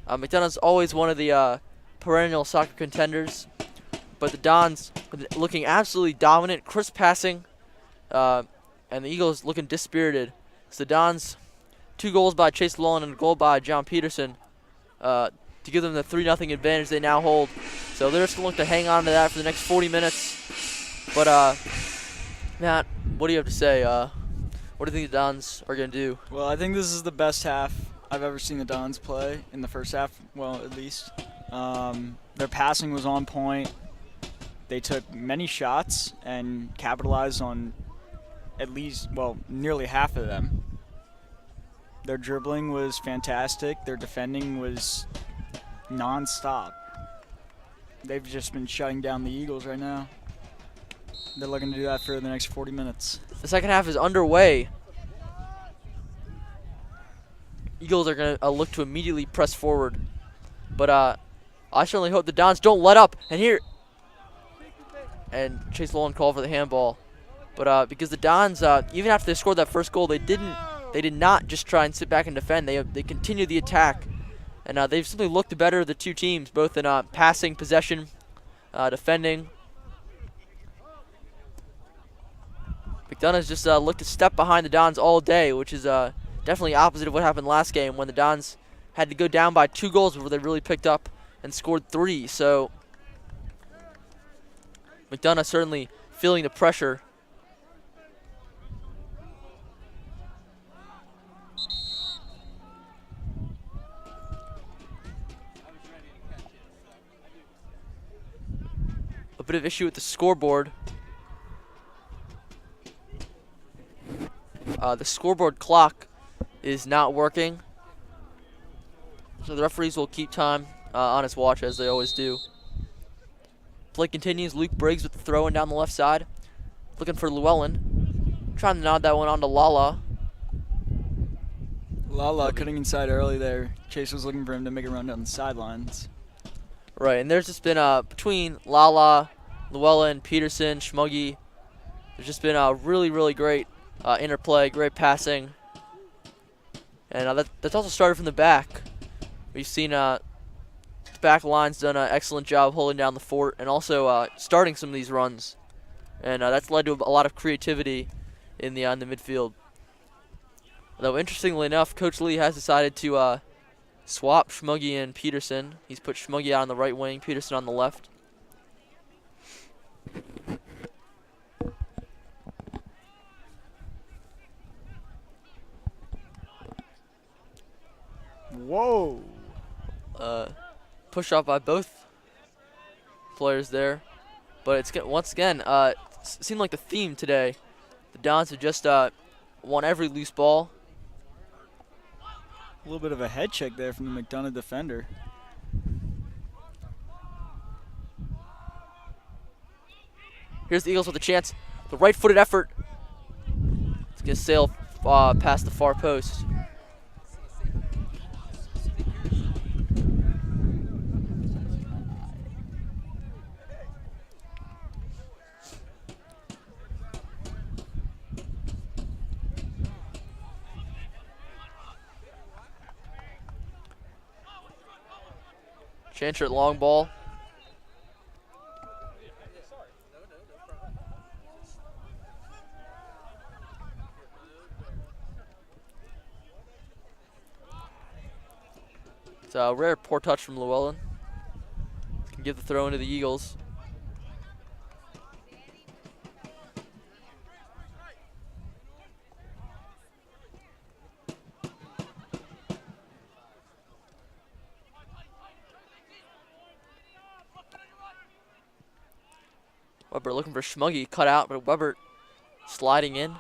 McDonough's always one of the perennial soccer contenders, but the Dons looking absolutely dominant, crisp passing, and the Eagles looking dispirited. So the Dons, 2 goals by Chase Llewellyn and a goal by John Peterson to give them the 3-0 advantage they now hold. So they're just going to look to hang on to that for the next 40 minutes. But, Matt, what do you have to say? What do you think the Dons are going to do? Well, I think this is the best half I've ever seen the Dons play in the first half, well, at least. Their passing was on point. They took many shots and capitalized on at least, well, nearly half of them. Their dribbling was fantastic. Their defending was non-stop. They've just been shutting down the Eagles right now. They're looking to do that for the next 40 minutes. The second half is underway. Eagles are going to look to immediately press forward. But I certainly hope the Dons don't let up. And Chase Llewellyn called for the handball. But because the Dons, even after they scored that first goal, they did not just try and sit back and defend. They continued the attack. And they've simply looked better, the two teams, both in passing, possession, defending. McDonogh's just looked to step behind the Dons all day, which is definitely opposite of what happened last game when the Dons had to go down by 2 goals before they really picked up and scored 3. So McDonogh certainly feeling the pressure. A bit of issue with the scoreboard. The scoreboard clock is not working, so the referees will keep time on his watch as they always do. Play continues. Luke Briggs with the throw-in down the left side, looking for Llewellyn, trying to nod that one on to Lala. Lala cutting inside early there. Chase was looking for him to make a run down the sidelines. Right, and there's just been between Lala, Llewellyn, Peterson, Schmuggy, there's just been a really great interplay, great passing. And that's also started from the back. We've seen the back line's done an excellent job holding down the fort and also starting some of these runs. And that's led to a lot of creativity in the midfield. Though interestingly enough, Coach Lee has decided to swap Schmuggy and Peterson. He's put Schmuggy out on the right wing, Peterson on the left. Whoa! Push off by both players there, but it's once again seemed like the theme today. The Dons have just won every loose ball. A little bit of a head check there from the McDonogh defender. Here's the Eagles with a chance. The right-footed effort. It's going to sail past the far post. Chantrett long ball. It's a rare poor touch from Llewellyn. Can give the throw into the Eagles. Weber looking for Schmuggy, cut out, but Weber sliding in.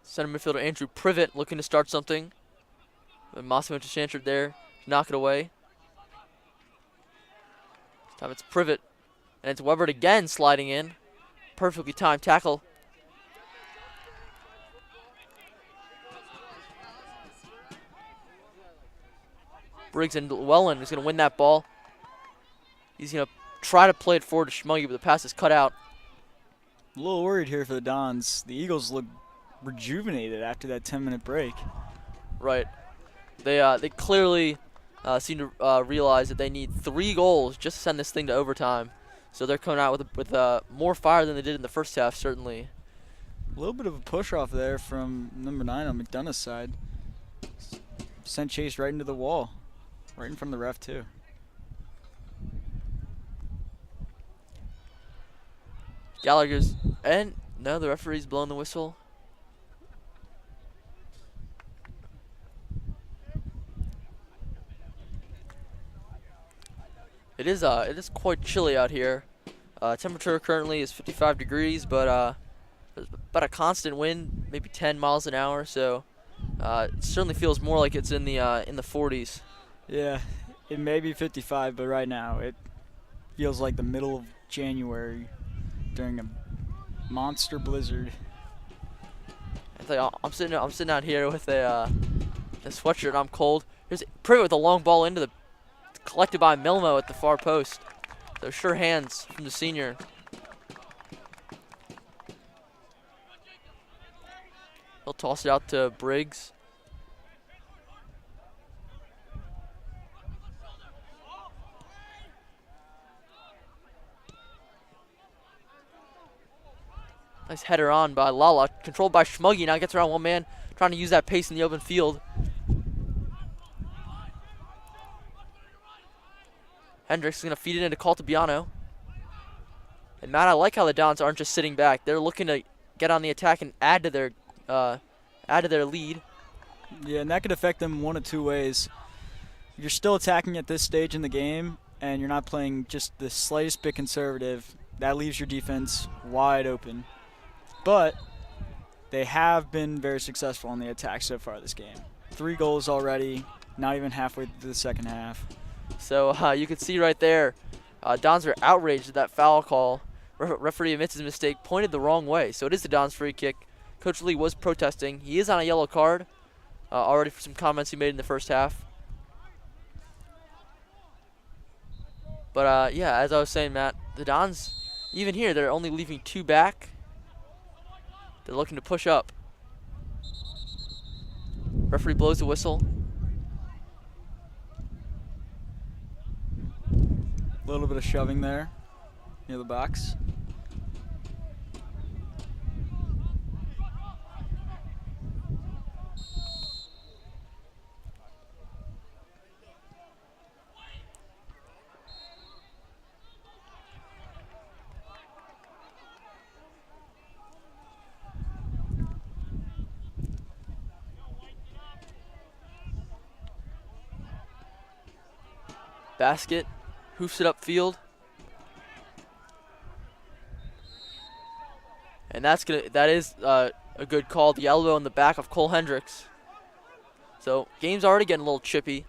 Center midfielder Andrew Privet looking to start something. But Mossy went to Chantrett there to knock it away. This time it's Privet. And it's Weber again sliding in. Perfectly timed tackle. Briggs and Llewellyn is going to win that ball. He's going to try to play it forward to Schmuggy, but the pass is cut out. A little worried here for the Dons. The Eagles look rejuvenated after that 10-minute break. Right. They clearly seem to realize that they need 3 goals just to send this thing to overtime. So they're coming out with more fire than they did in the first half, certainly. A little bit of a push off there from number 9 on McDonough's side. Sent Chase right into the wall. Right in front of the ref, too. Gallagher's, and no, the referee's blowing the whistle. It is quite chilly out here. Temperature currently is 55 degrees, but there's about a constant wind, maybe 10 miles an hour. So it certainly feels more like it's in the 40s. Yeah, it may be 55, but right now it feels like the middle of January during a monster blizzard. It's like I'm sitting out here with a sweatshirt and I'm cold. Here's Privet with a long ball into the collected by Milmo at the far post. Those sure hands from the senior. He'll toss it out to Briggs. Nice header on by Lala, controlled by Schmuggy. Now gets around one man, trying to use that pace in the open field. Hendricks is going to feed it into Caltabiano. And Matt, I like how the Dons aren't just sitting back. They're looking to get on the attack and add to their lead. Yeah, and that could affect them one of two ways. You're still attacking at this stage in the game, and you're not playing just the slightest bit conservative. That leaves your defense wide open. But they have been very successful on the attack so far this game. 3 goals already, not even halfway through the second half. So you can see right there, Dons are outraged at that foul call. Referee admits his mistake, pointed the wrong way. So it is the Dons free kick. Coach Lee was protesting. He is on a yellow card already for some comments he made in the first half. But yeah, as I was saying, Matt, the Dons, even here, they're only leaving 2 back. They're looking to push up. Referee blows the whistle. A little bit of shoving there near the box. Basket hoofs it upfield. And that is a good call. The elbow in the back of Cole Hendricks. So game's already getting a little chippy.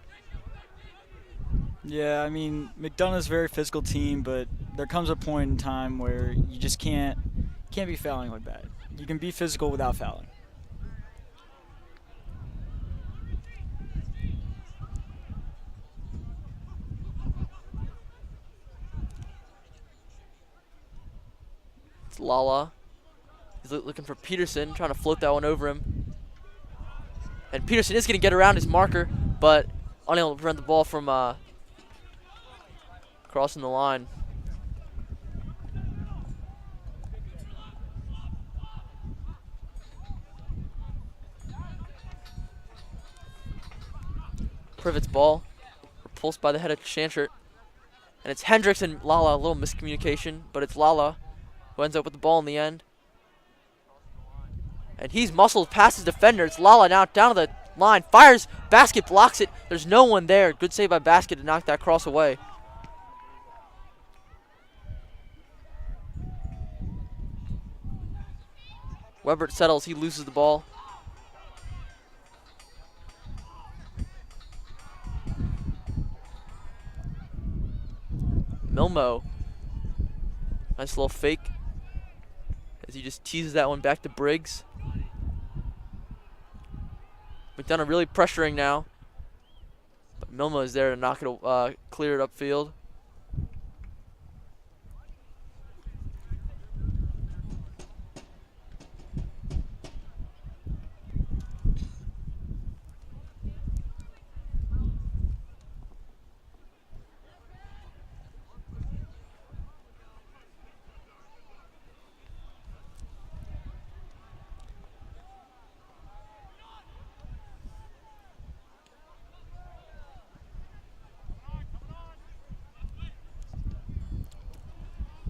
Yeah, I mean, McDonough's a very physical team, but there comes a point in time where you just can't Can't be fouling like that. You can be physical without fouling. It's Lala. He's looking for Peterson, trying to float that one over him. And Peterson is going to get around his marker, but unable to prevent the ball from crossing the line. Privet's ball, repulsed by the head of Chantry. And it's Hendricks and Lala, a little miscommunication, but it's Lala who ends up with the ball in the end. And he's muscled past his defender. It's Lala now down to the line, fires, Basket blocks it. There's no one there. Good save by Basket to knock that cross away. Webert settles, he loses the ball. Milmo. Nice little fake as he just teases that one back to Briggs. McDonogh really pressuring now. But Milmo is there to knock it, clear it upfield.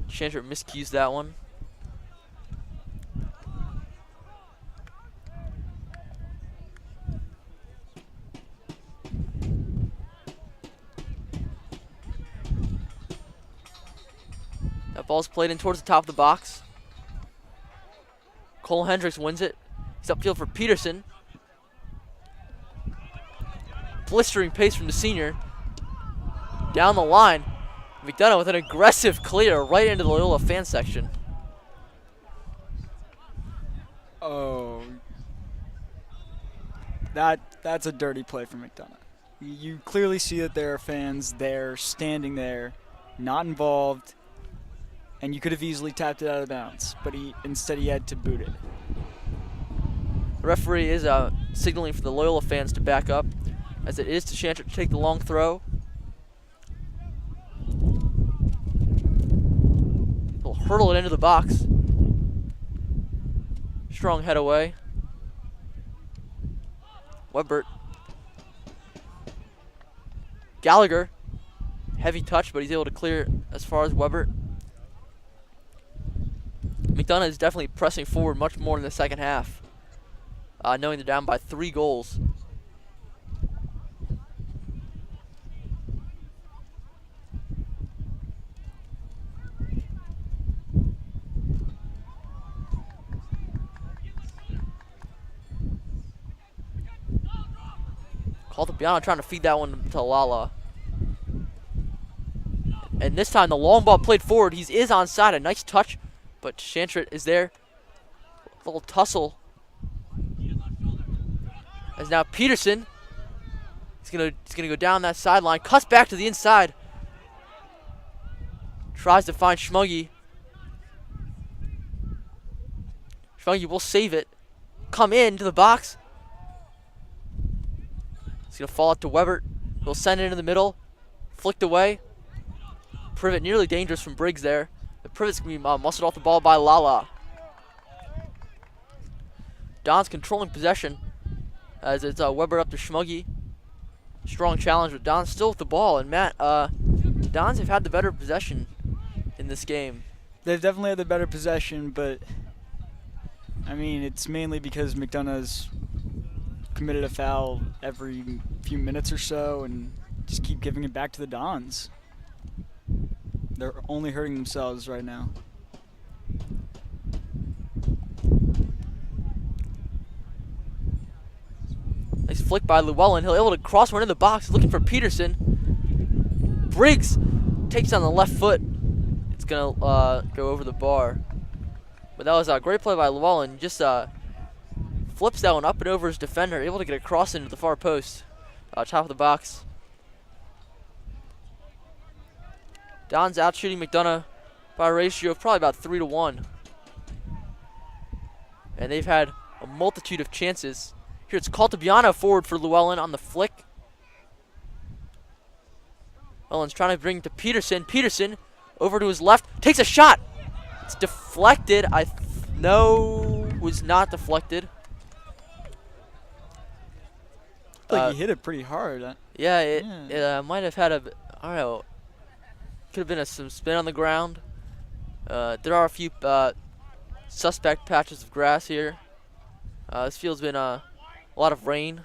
Chantry miscues that one. That ball's played in towards the top of the box. Cole Hendricks wins it. He's upfield for Peterson. Blistering pace from the senior. Down the line. McDonogh with an aggressive clear right into the Loyola fan section. Oh, that's a dirty play from McDonogh. You clearly see that there are fans there, standing there, not involved, and you could have easily tapped it out of bounds, but instead he had to boot it. The referee is signaling for the Loyola fans to back up, as it is to Chantry to take the long throw. He'll hurdle it into the box. Strong head away. Webert. Gallagher. Heavy touch, but he's able to clear as far as Webert. McDonogh is definitely pressing forward much more in the second half, knowing they're down by 3 goals. Caltabiano trying to feed that one to Lala. And this time the long ball played forward. He is onside. A nice touch, but Chantry is there. A little tussle. As now Peterson he's gonna go down that sideline. Cuts back to the inside. Tries to find Schmuggy. Schmuggy will save it. Come into the box. It's going to fall out to Webert. He'll send it into the middle. Flicked away. Privet nearly dangerous from Briggs there. The Privet's going to be muscled off the ball by Lala. Don's controlling possession as it's Webert up to Schmuggy. Strong challenge, but Don's still with the ball. And Matt, Dons have had the better possession in this game. They've definitely had the better possession, but I mean, it's mainly because McDonogh's committed a foul every few minutes or so and just keep giving it back to the Dons. They're only hurting themselves right now. Nice flick by Llewellyn. He'll be able to cross one in the box, looking for Peterson. Briggs takes on the left foot. It's gonna go over the bar. But that was a great play by Llewellyn. Just flips that one up and over his defender, able to get a cross into the far post, top of the box. Don's out shooting McDonogh by a ratio of probably about 3-1. And they've had a multitude of chances. Here it's Caltabiano forward for Llewellyn on the flick. Llewellyn's trying to bring it to Peterson. Peterson over to his left, takes a shot. It's deflected. No, was not deflected. I think he hit it pretty hard. Yeah, it might have had I don't know, could have been some spin on the ground. There are a few suspect patches of grass here. This field's been a lot of rain.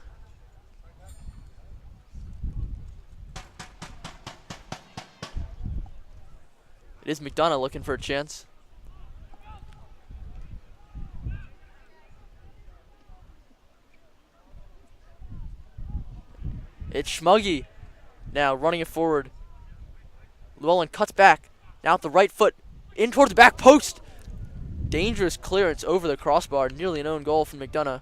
It is McDonogh looking for a chance. It's Schmuggy now running it forward. Llewellyn cuts back. Now with the right foot in towards the back post. Dangerous clearance over the crossbar. Nearly an own goal from McDonogh.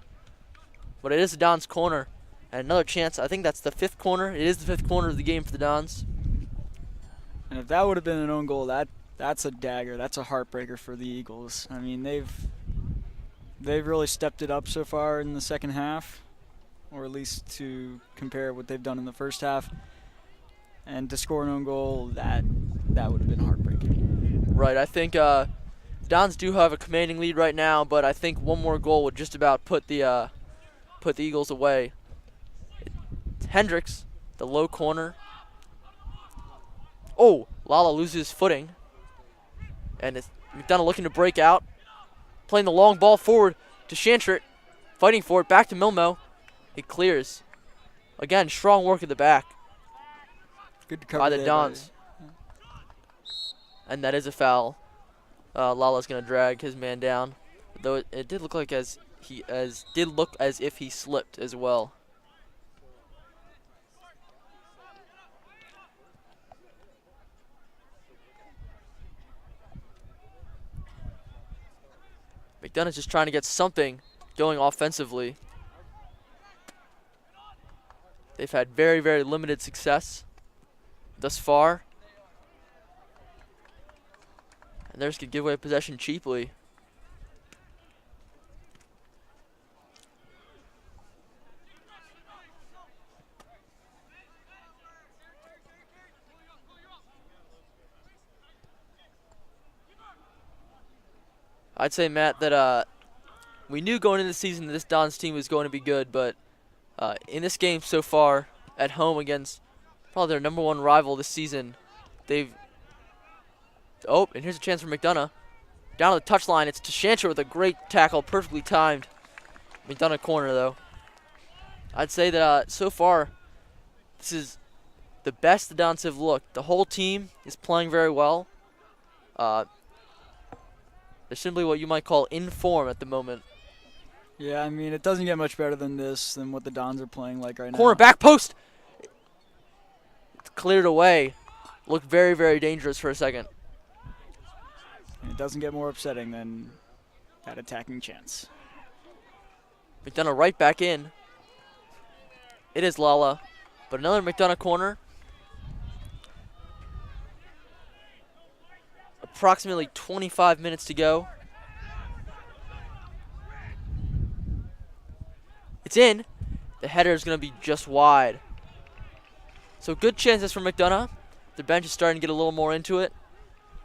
But it is the Dons' corner. And another chance. I think that's the 5th corner. It is the 5th corner of the game for the Dons. And if that would have been an own goal, that's a dagger. That's a heartbreaker for the Eagles. I mean, they've really stepped it up so far in the second half, or at least to compare what they've done in the first half. And to score an own goal, that would have been heartbreaking. Right. I think Dons do have a commanding lead right now, but I think one more goal would just about put the Eagles away. It's Hendricks, the low corner. Oh, Lala loses footing. And it's McDonogh looking to break out. Playing the long ball forward to Shantrit. Fighting for it. Back to Milmo. It clears. Again, strong work at the back. Good cover by the Dons. And that is a foul. Lala's going to drag his man down. Though it did look like as if he slipped as well. McDonogh's just trying to get something going offensively. They've had very, very limited success thus far. And they're just going to give away possession cheaply. I'd say, Matt, that we knew going into the season that this Dons team was going to be good, but in this game so far, at home against probably their #1 rival this season, they've... Oh, and here's a chance for McDonogh. Down to the touchline, it's Tashantra with a great tackle, perfectly timed. McDonogh corner, though. I'd say that so far, this is the best the Dons have looked. The whole team is playing very well. They're simply what you might call in form at the moment. Yeah, I mean, it doesn't get much better than what the Dons are playing like right now. Corner, back post! It's cleared away. Looked very, very dangerous for a second. And it doesn't get more upsetting than that attacking chance. McDonogh right back in. It is Lala. But another McDonogh corner. Approximately 25 minutes to go. It's in. The header is going to be just wide. So good chances for McDonogh. The bench is starting to get a little more into it.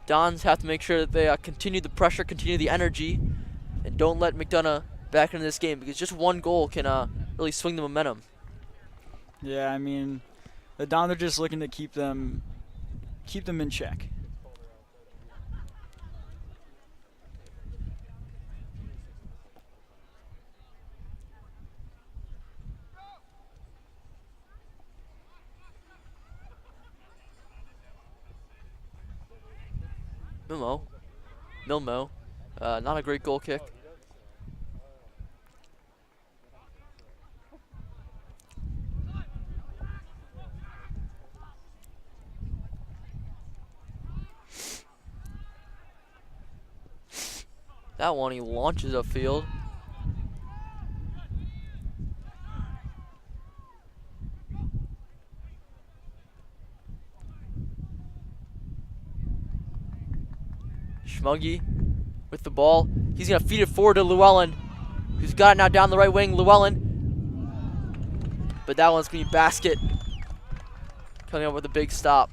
Dons have to make sure that they continue the pressure, continue the energy, and don't let McDonogh back into this game, because just one goal can really swing the momentum. Yeah, I mean, the Dons are just looking to keep them in check. Milmo, not a great goal kick. That one he launches upfield. Schmuggy with the ball. He's going to feed it forward to Llewellyn, who's got it now down the right wing. Llewellyn. But that one's going to be Basket coming up with a big stop.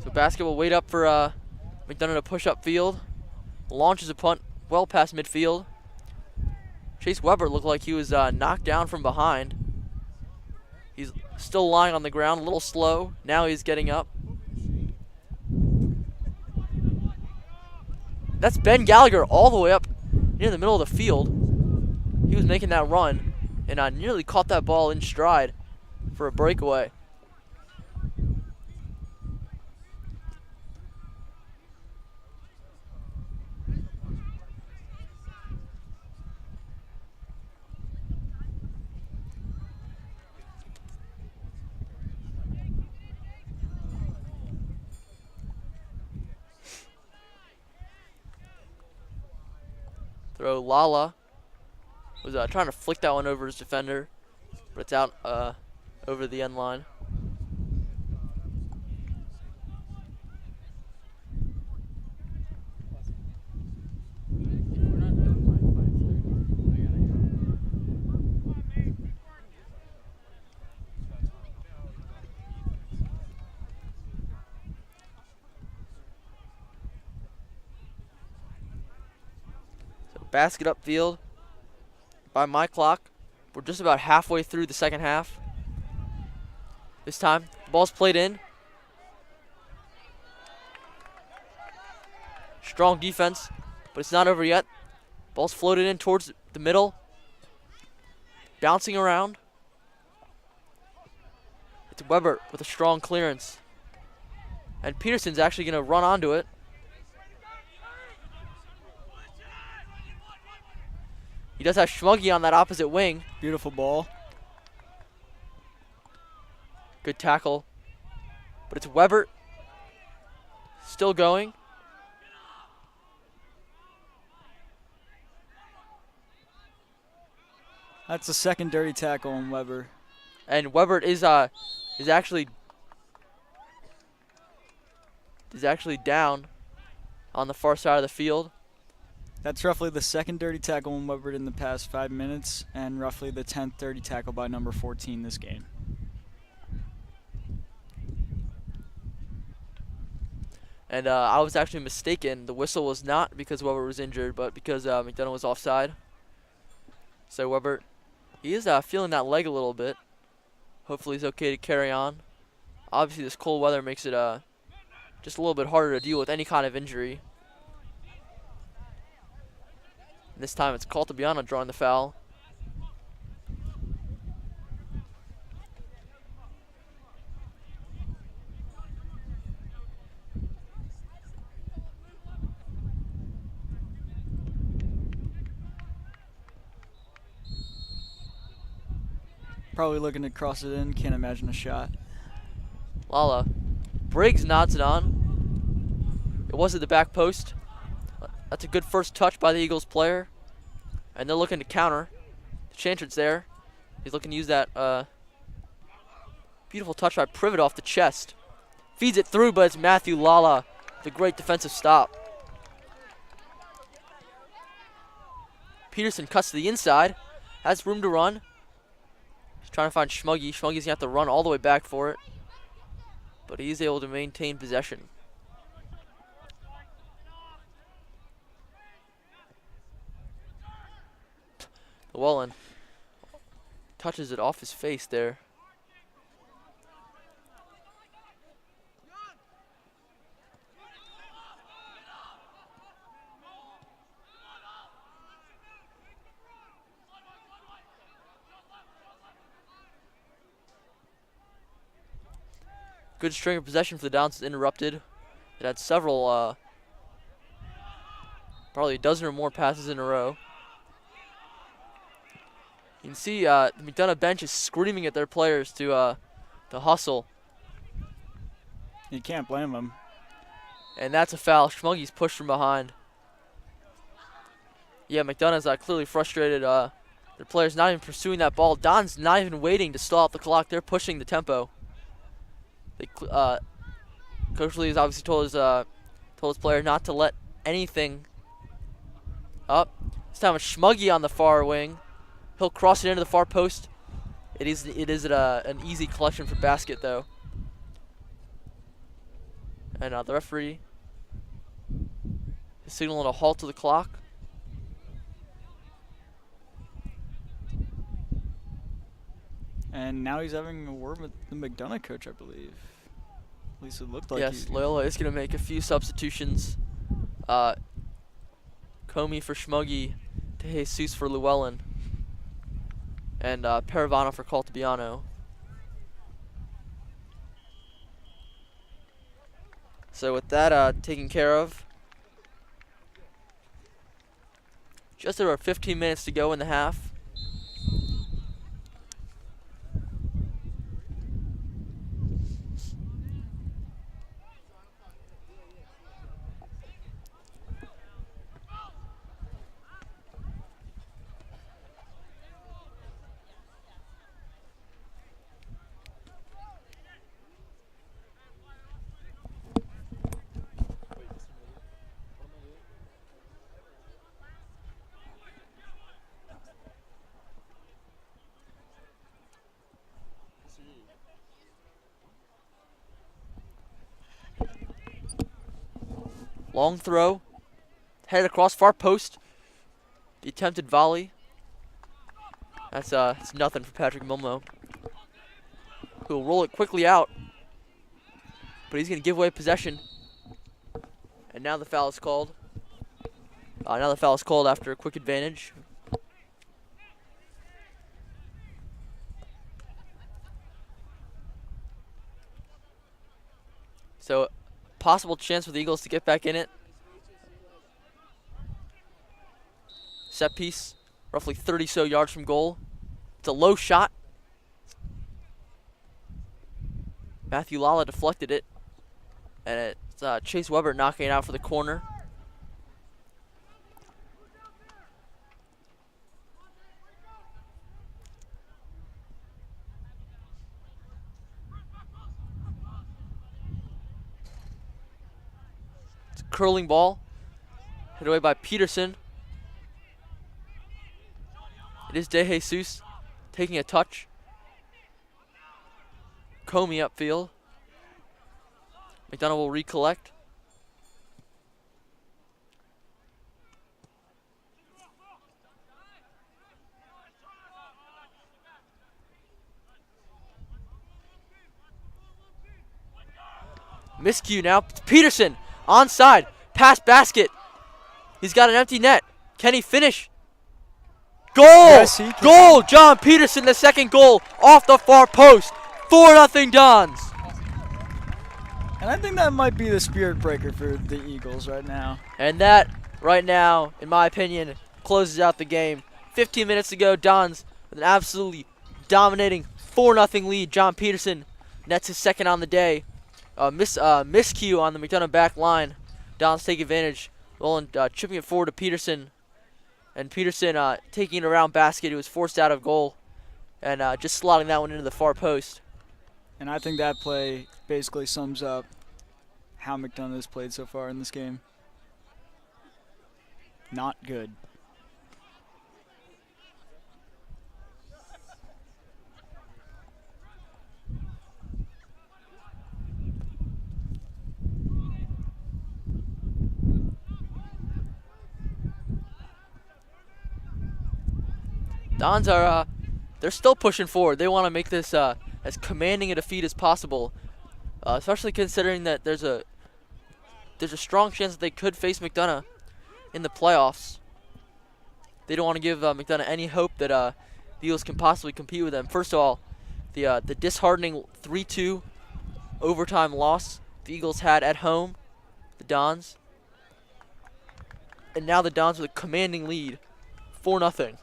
So Basket will wait up for McDonogh to push up field. Launches a punt well past midfield. Chase Weber looked like he was knocked down from behind. He's still lying on the ground, a little slow. Now he's getting up. That's Ben Gallagher all the way up near the middle of the field. He was making that run and nearly caught that ball in stride for a breakaway. Throw Lala was trying to flick that one over his defender, but it's out over the end line. Basket upfield. By my clock, we're just about halfway through the second half. This time, the ball's played in. Strong defense, but it's not over yet. Ball's floated in towards the middle. Bouncing around. It's Weber with a strong clearance. And Peterson's actually going to run onto it. He does have Schmuggy on that opposite wing. Beautiful ball. Good tackle. But it's Weber. Still going. That's the second dirty tackle on Weber. And Weber is actually down on the far side of the field. That's roughly the second dirty tackle on Weber in the past 5 minutes, and roughly the 10th dirty tackle by number 14 this game. And I was actually mistaken. The whistle was not because Weber was injured, but because McDonogh was offside. So Weber, he is feeling that leg a little bit. Hopefully he's okay to carry on. Obviously this cold weather makes it just a little bit harder to deal with any kind of injury. This time it's Caltabiano drawing the foul. Probably looking to cross it in. Can't imagine a shot. Lala. Briggs nods it on. It was at the back post. That's a good first touch by the Eagles player. And they're looking to counter. Chantrid's there. He's looking to use that beautiful touch by Privet off the chest. Feeds it through, but it's Matthew Lala. The great defensive stop. Peterson cuts to the inside. Has room to run. He's trying to find Schmuggy. Schmuggy's going to have to run all the way back for it. But he's able to maintain possession. Llewellyn touches it off his face there. Good string of possession for the Dons is interrupted. It had several, probably a dozen or more passes in a row. You can see the McDonogh bench is screaming at their players to hustle. You can't blame them. And that's a foul. Schmuggy's pushed from behind. Yeah, McDonough's clearly frustrated. The player's not even pursuing that ball. Don's not even waiting to stall out the clock. They're pushing the tempo. Coach Lee has obviously told his player not to let anything up. This time it's Schmuggy on the far wing. He'll cross it into the far post. It is an easy collection for basket though. And the referee is signaling a halt to the clock. And now he's having a word with the McDonogh coach, I believe. At least it looked like. Yes, Loyola is going to make a few substitutions. Comey for Schmuggy, DeJesus for Llewellyn, and Paravano for Caltabiano. So with that taken care of, just over 15 minutes to go in the half. Long throw, headed across far post. The attempted volley. That's it's nothing for Patrick Milmo, who will roll it quickly out, but he's going to give away possession. And now the foul is called. Now the foul is called after a quick advantage. So, possible chance for the Eagles to get back in it. Set piece, roughly 30 so yards from goal. It's a low shot. Matthew Lala deflected it, and it's Chase Weber knocking it out for the corner. It's a curling ball, hit away by Peterson. It is DeJesus taking a touch. Comey upfield. McDonogh will recollect. Miscue now. Peterson onside. Pass basket. He's got an empty net. Can he finish? Goal! Yes, he can. Goal! John Peterson, the second goal off the far post. 4-0 Dons. And I think that might be the spirit breaker for the Eagles right now. And that, right now, in my opinion, closes out the game. 15 minutes to go. Dons with an absolutely dominating 4-0 lead. John Peterson nets his second on the day. Miscue on the McDonogh back line. Dons take advantage. Roland chipping it forward to Peterson. And Peterson taking it around basket. He was forced out of goal. And just slotting that one into the far post. And I think that play basically sums up how McDonogh has played so far in this game. Not good. Dons are they're still pushing forward. They want to make this as commanding a defeat as possible, especially considering that there's a strong chance that they could face McDonogh in the playoffs. They don't want to give McDonogh any hope that the Eagles can possibly compete with them. First of all, the disheartening 3-2 overtime loss the Eagles had at home, the Dons, and now the Dons with a commanding lead, 4-0.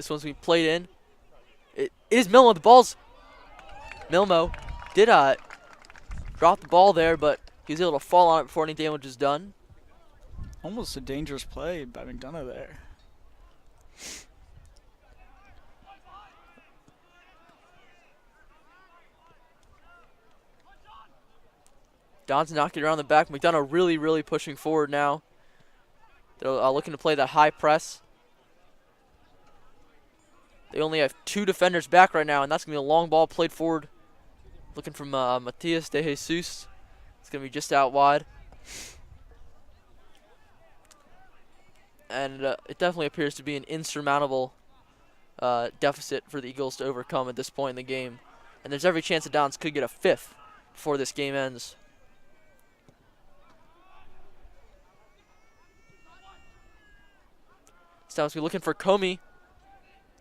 This one's going to be played in. It is Milmo. The ball's... Milmo did drop the ball there, but he was able to fall on it before any damage is done. Almost a dangerous play by McDonogh there. Don's knocking it around the back. McDonogh really, really pushing forward now. They're looking to play that high press. They only have 2 defenders back right now, and that's going to be a long ball played forward. Looking from Matias de Jesus. It's going to be just out wide. And it definitely appears to be an insurmountable deficit for the Eagles to overcome at this point in the game. And there's every chance the Dons could get a 5th before this game ends. Stone's looking for Comey.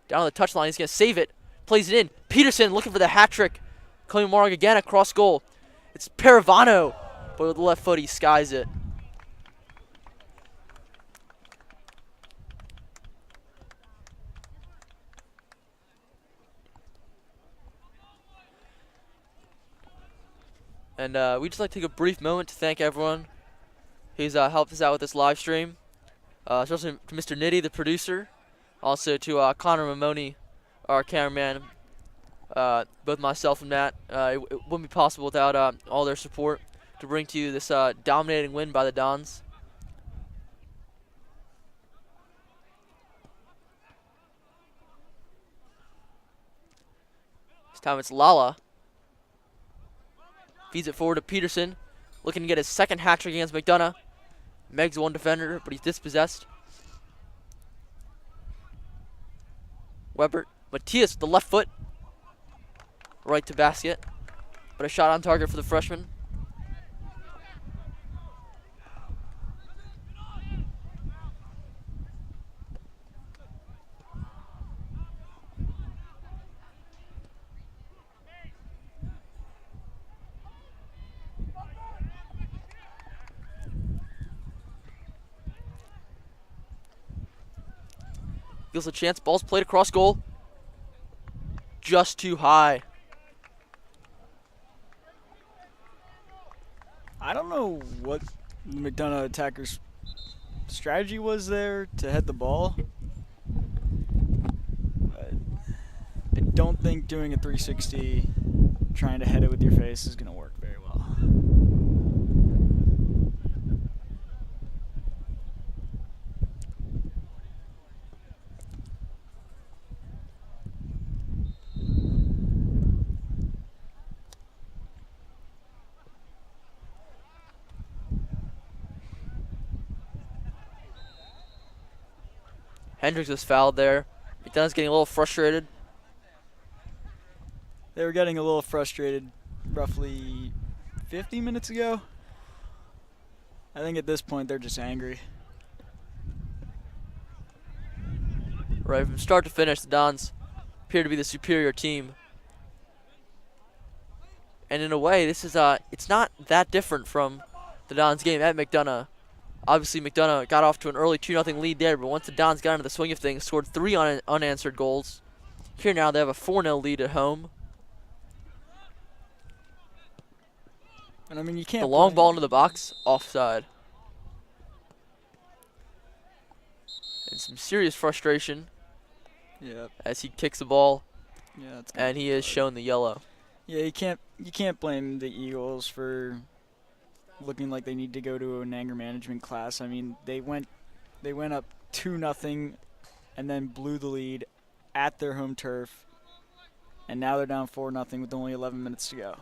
Down on the touchline, he's going to save it. Plays it in. Peterson looking for the hat trick. Comey Morag again across goal. It's Paravano. But with the left foot, he skies it. And we'd just like to take a brief moment to thank everyone who's helped us out with this live stream. Especially to Mr. Nitty, the producer. Also to Connor Mamoni, our cameraman. Both myself and Matt. It wouldn't be possible without all their support to bring to you this dominating win by the Dons. This time it's Lala. Feeds it forward to Peterson. Looking to get his second hat trick against McDonogh. Meg's one defender, but he's dispossessed. Weber. Matias with the left foot. Right to basket. But a shot on target for the freshman. Feels a chance. Ball's played across goal. Just too high. I don't know what the McDonogh attackers' strategy was there to head the ball. I don't think doing a 360, trying to head it with your face, is going to work very well. Hendricks was fouled there. McDonough's getting a little frustrated. They were getting a little frustrated roughly 50 minutes ago. I think at this point they're just angry. Right, from start to finish, the Dons appear to be the superior team. And in a way, this is it's not that different from the Dons game at McDonogh. Obviously, McDonogh got off to an early 2-0 lead there, but once the Dons got into the swing of things, scored 3 unanswered goals. Here now, they have a 4-0 lead at home. And I mean, you can't. The long ball into the box, offside. And some serious frustration. Yep. As he kicks the ball, Yeah. That's and he is shown the yellow. Yeah, you can't blame the Eagles for looking like they need to go to an anger management class. I mean, they went up 2-0 and then blew the lead at their home turf, and now they're down 4-0 with only 11 minutes to go.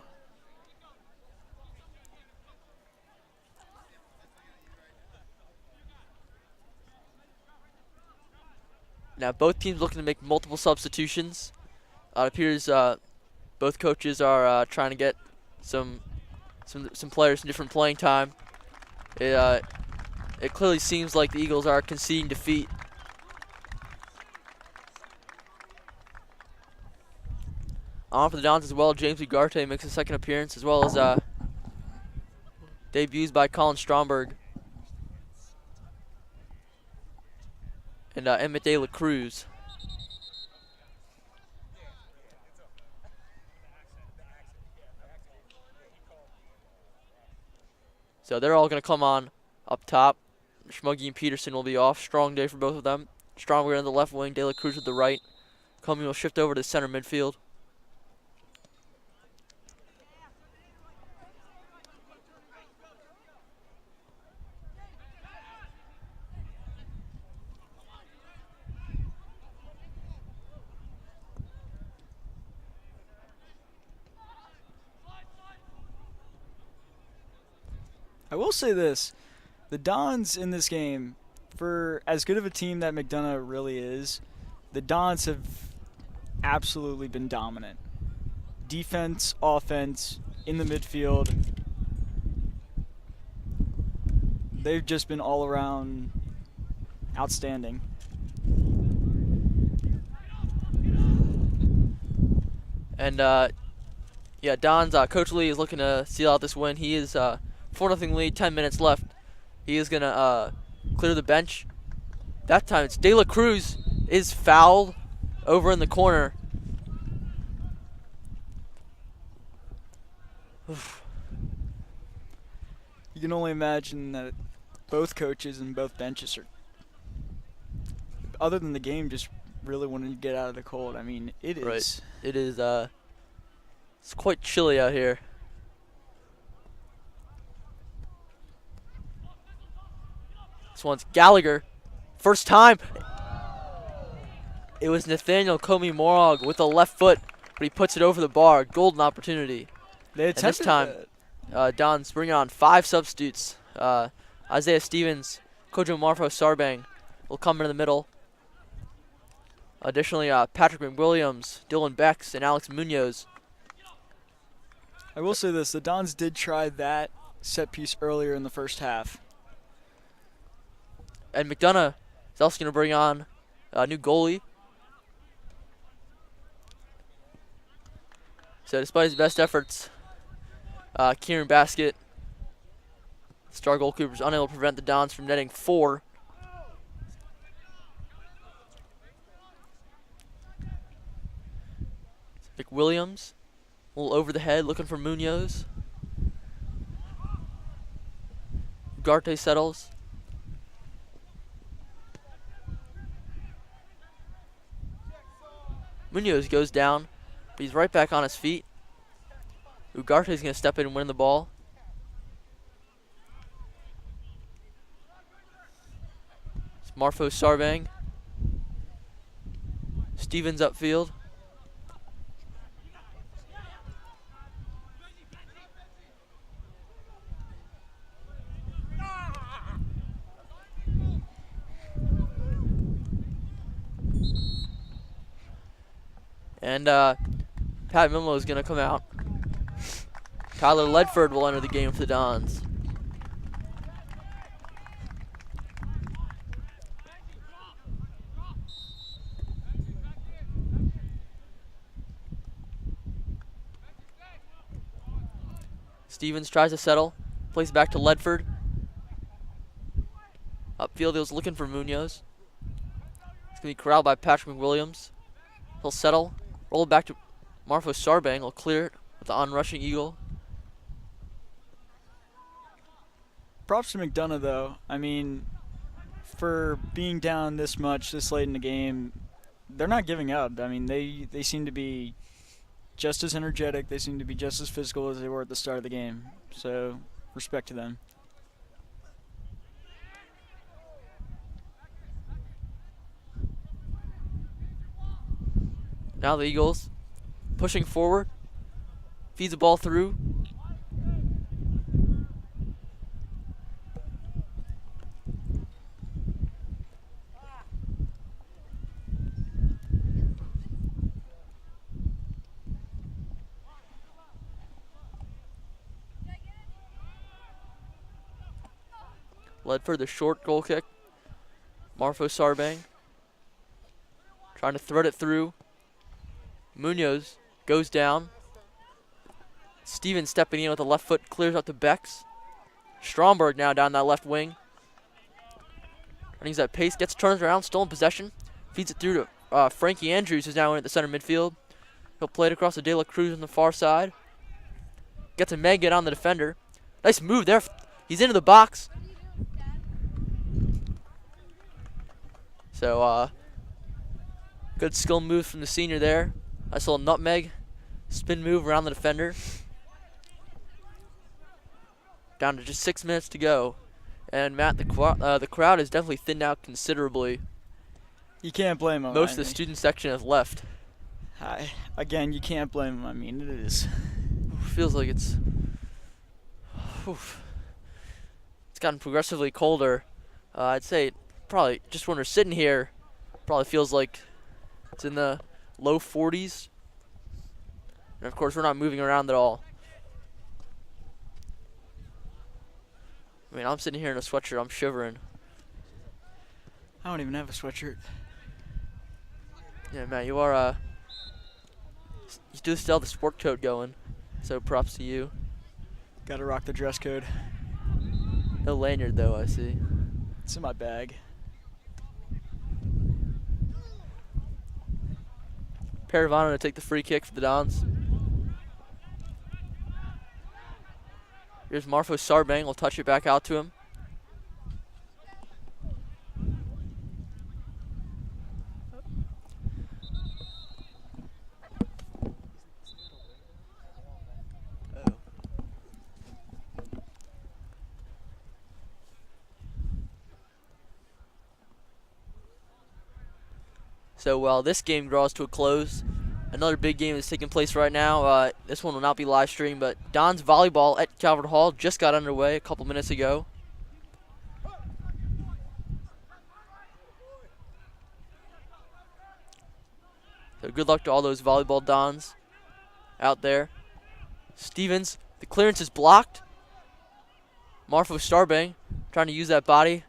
Now both teams looking to make multiple substitutions. It appears both coaches are trying to get some players in different playing time. It clearly seems like the Eagles are conceding defeat. On for the Dons as well, James Ugarte makes a second appearance, as well as debuts by Colin Stromberg and Emmett De La Cruz. So they're all going to come on up top. Schmuggy and Peterson will be off. Strong day for both of them. Strong will get on the left wing. De La Cruz with the right. Comey will shift over to center midfield. I will say this. The Dons in this game, for as good of a team that McDonogh really is, the Dons have absolutely been dominant. Defense, offense, in the midfield. They've just been all around outstanding. And yeah, Don's Coach Lee is looking to seal out this win. He is 4-0 lead, 10 minutes left. He is going to clear the bench. That time it's De La Cruz is fouled over in the corner. You can only imagine that both coaches and both benches are, other than the game, just really wanting to get out of the cold. I mean, it is. Right. It is, it's quite chilly out here. This one's Gallagher. First time. It was Nathaniel Comey Morog with the left foot, but he puts it over the bar. Golden opportunity. They And this attempted time, Don's bringing on 5 substitutes. Isaiah Stevens, Kojo Marfo Sarbang will come in the middle. Additionally, Patrick McWilliams, Dylan Becks, and Alex Munoz. I will say this. The Dons did try that set piece earlier in the first half. And McDonogh is also going to bring on a new goalie. So despite his best efforts, Kieran Baskett, star goalkeeper, is unable to prevent the Dons from netting 4. McWilliams, a little over the head, looking for Munoz. Ugarte settles. Munoz goes down, but he's right back on his feet. Ugarte is going to step in and win the ball. It's Marfo Sarbang. Stevens upfield. And Pat Mimlo is going to come out. Tyler Ledford will enter the game for the Dons. Stevens tries to settle. Plays back to Ledford. Upfield, he was looking for Munoz. It's going to be corralled by Patrick McWilliams. He'll settle. Roll it back to Marfo Sarbang. He'll clear it with the onrushing Eagle. Props to McDonogh, though. I mean, for being down this much this late in the game, they're not giving up. I mean, they seem to be just as energetic. They seem to be just as physical as they were at the start of the game. So, respect to them. Now the Eagles pushing forward. Feeds the ball through. Ledford, the short goal kick. Marfo Sarbang trying to thread it through. Munoz goes down. Stevens stepping in with the left foot, clears out to Becks. Stromberg now down that left wing. Running that pace, gets turns around, stolen possession. Feeds it through to Frankie Andrews, who's now in at the center midfield. He'll play it across to De La Cruz on the far side. Gets a Megan on the defender. Nice move there He's into the box. So, good skill move from the senior there. Nice little nutmeg. Spin move around the defender. Down to just 6 minutes to go. And Matt, the crowd is definitely thinned out considerably. You can't blame him. Most of the student section has left. Again, you can't blame him. I mean, it is. Feels like it's gotten progressively colder. I'd say probably just when we're sitting here, probably feels like it's in the low 40s. And of course, we're not moving around at all. I mean, I'm sitting here in a sweatshirt. I'm shivering. I don't even have a sweatshirt. Yeah, Matt, you are you do still have the sport coat going, so props to you. Gotta rock the dress code. No lanyard though, I see. It's in my bag. Paravano to take the free kick for the Dons. Here's Marfo Sarbang. Will touch it back out to him. So while this game draws to a close, another big game is taking place right now. This one will not be live streamed, but Don's volleyball at Calvert Hall just got underway a couple minutes ago. So good luck to all those volleyball Dons out there. Stevens, the clearance is blocked. Marfo Starbang trying to use that body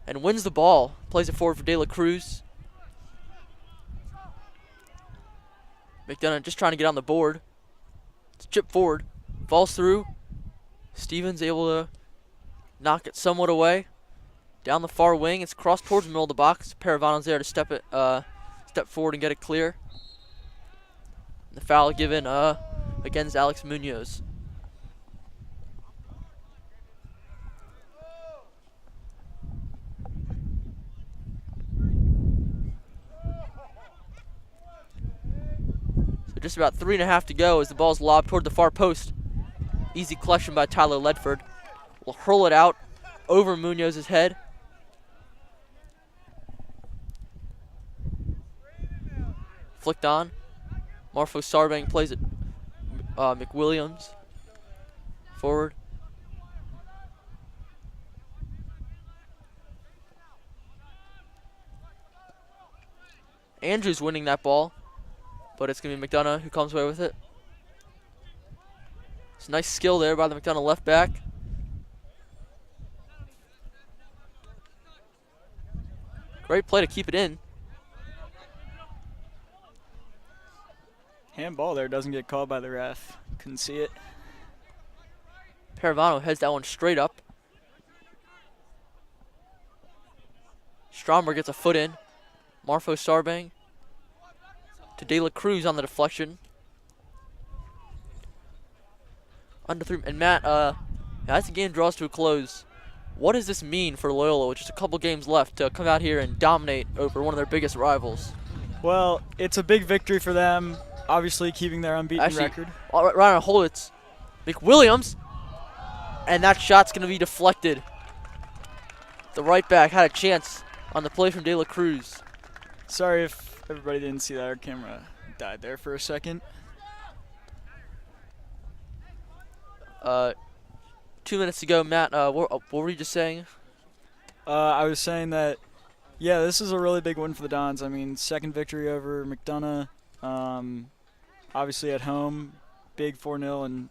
and wins the ball. Plays it forward for De La Cruz. McDonogh just trying to get on the board. It's chip forward. Falls through. Stevens able to knock it somewhat away. Down the far wing. It's crossed towards the middle of the box. Paravano's there to step forward and get it clear. The foul given against Alex Munoz. So just about 3.5 to go as the ball's lobbed toward the far post. Easy collection by Tyler Ledford. Will hurl it out over Munoz's head. Flicked on. Marfo Sarbang plays it. McWilliams. Forward. Andrews winning that ball, but it's going to be McDonogh who comes away with it. It's a nice skill there by the McDonogh left back. Great play to keep it in. Handball there doesn't get called by the ref. Couldn't see it. Paravano heads that one straight up. Stromberg gets a foot in. Marfo Sarbang to De La Cruz on the deflection. Under 3. And Matt, as the game draws to a close, what does this mean for Loyola with just a couple games left to come out here and dominate over one of their biggest rivals? Well, it's a big victory for them. Obviously, keeping their unbeaten record. Right on hold, it's McWilliams, and that shot's going to be deflected. The right back had a chance on the play from De La Cruz. Sorry if everybody didn't see that. Our camera died there for a second. 2 minutes to go, Matt. What were you just saying? I was saying that, yeah, this is a really big win for the Dons. I mean, second victory over McDonogh. Obviously at home, big 4-0 and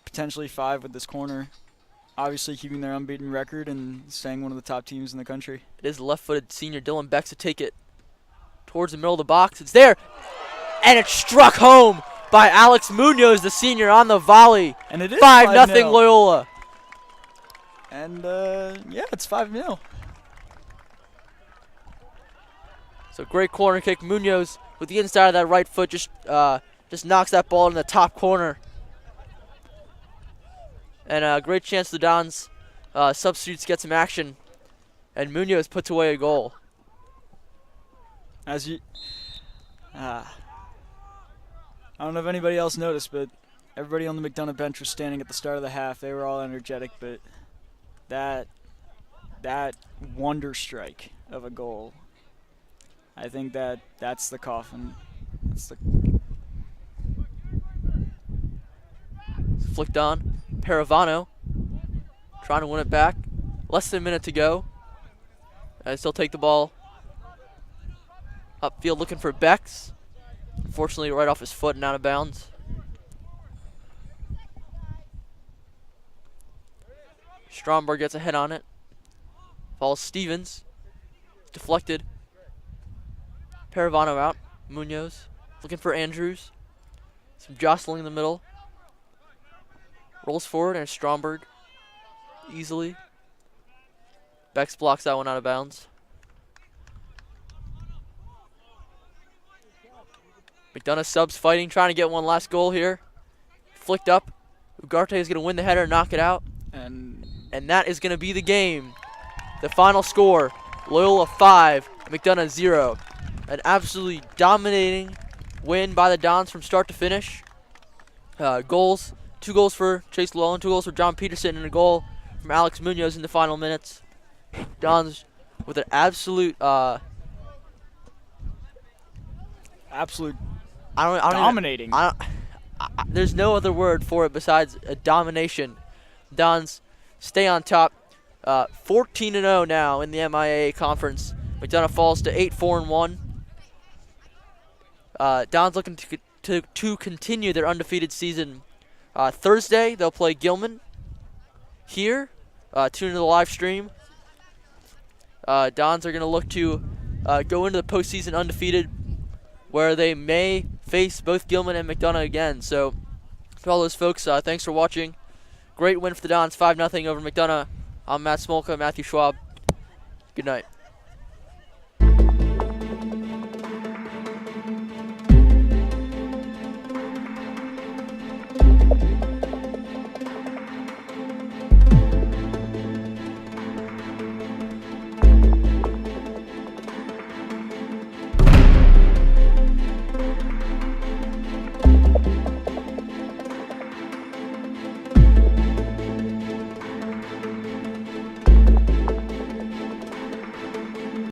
potentially 5 with this corner. Obviously keeping their unbeaten record and staying one of the top teams in the country. It is the left-footed senior Dylan Becks to take it towards the middle of the box. It's there, and it's struck home by Alex Munoz, the senior, on the volley. And it is 5-0 Loyola. And, yeah, it's 5-0. So great corner kick. Munoz with the inside of that right foot just knocks that ball in the top corner. And a great chance the Dons substitutes get some action. And Munoz puts away a goal. As you, I don't know if anybody else noticed, but everybody on the McDonogh bench was standing at the start of the half. They were all energetic, but that wonder strike of a goal, I think that's the coffin. That's the Flicked on. Paravano trying to win it back. Less than a minute to go. And still take the ball upfield looking for Bex. Unfortunately, right off his foot and out of bounds. Stromberg gets a head on it. Follows Stevens. Deflected. Paravano out. Munoz looking for Andrews. Some jostling in the middle. Rolls forward and Stromberg easily. Bex blocks that one out of bounds. McDonogh subs fighting, trying to get one last goal here. Flicked up. Ugarte is going to win the header and knock it out. and And that is going to be the game. The final score, Loyola 5, McDonogh 0. An absolutely dominating win by the Dons from start to finish. Goals, 2 goals for Chase Llewellyn, 2 goals for John Peterson, and a goal from Alex Munoz in the final minutes. Dons with an absolute, absolute I don't even, dominating. there's no other word for it besides a domination. Dons stay on top, 14-0 now in the MIAA conference. McDonogh falls to 8-4-1. Dons looking to continue their undefeated season. Thursday they'll play Gilman here. Tune into the live stream. Dons are going to look to go into the postseason undefeated, where they may face both Gilman and McDonogh again. So, to all those folks, thanks for watching. Great win for the Dons, 5-0 over McDonogh. I'm Matt Smolka, Matthew Schwab. Good night.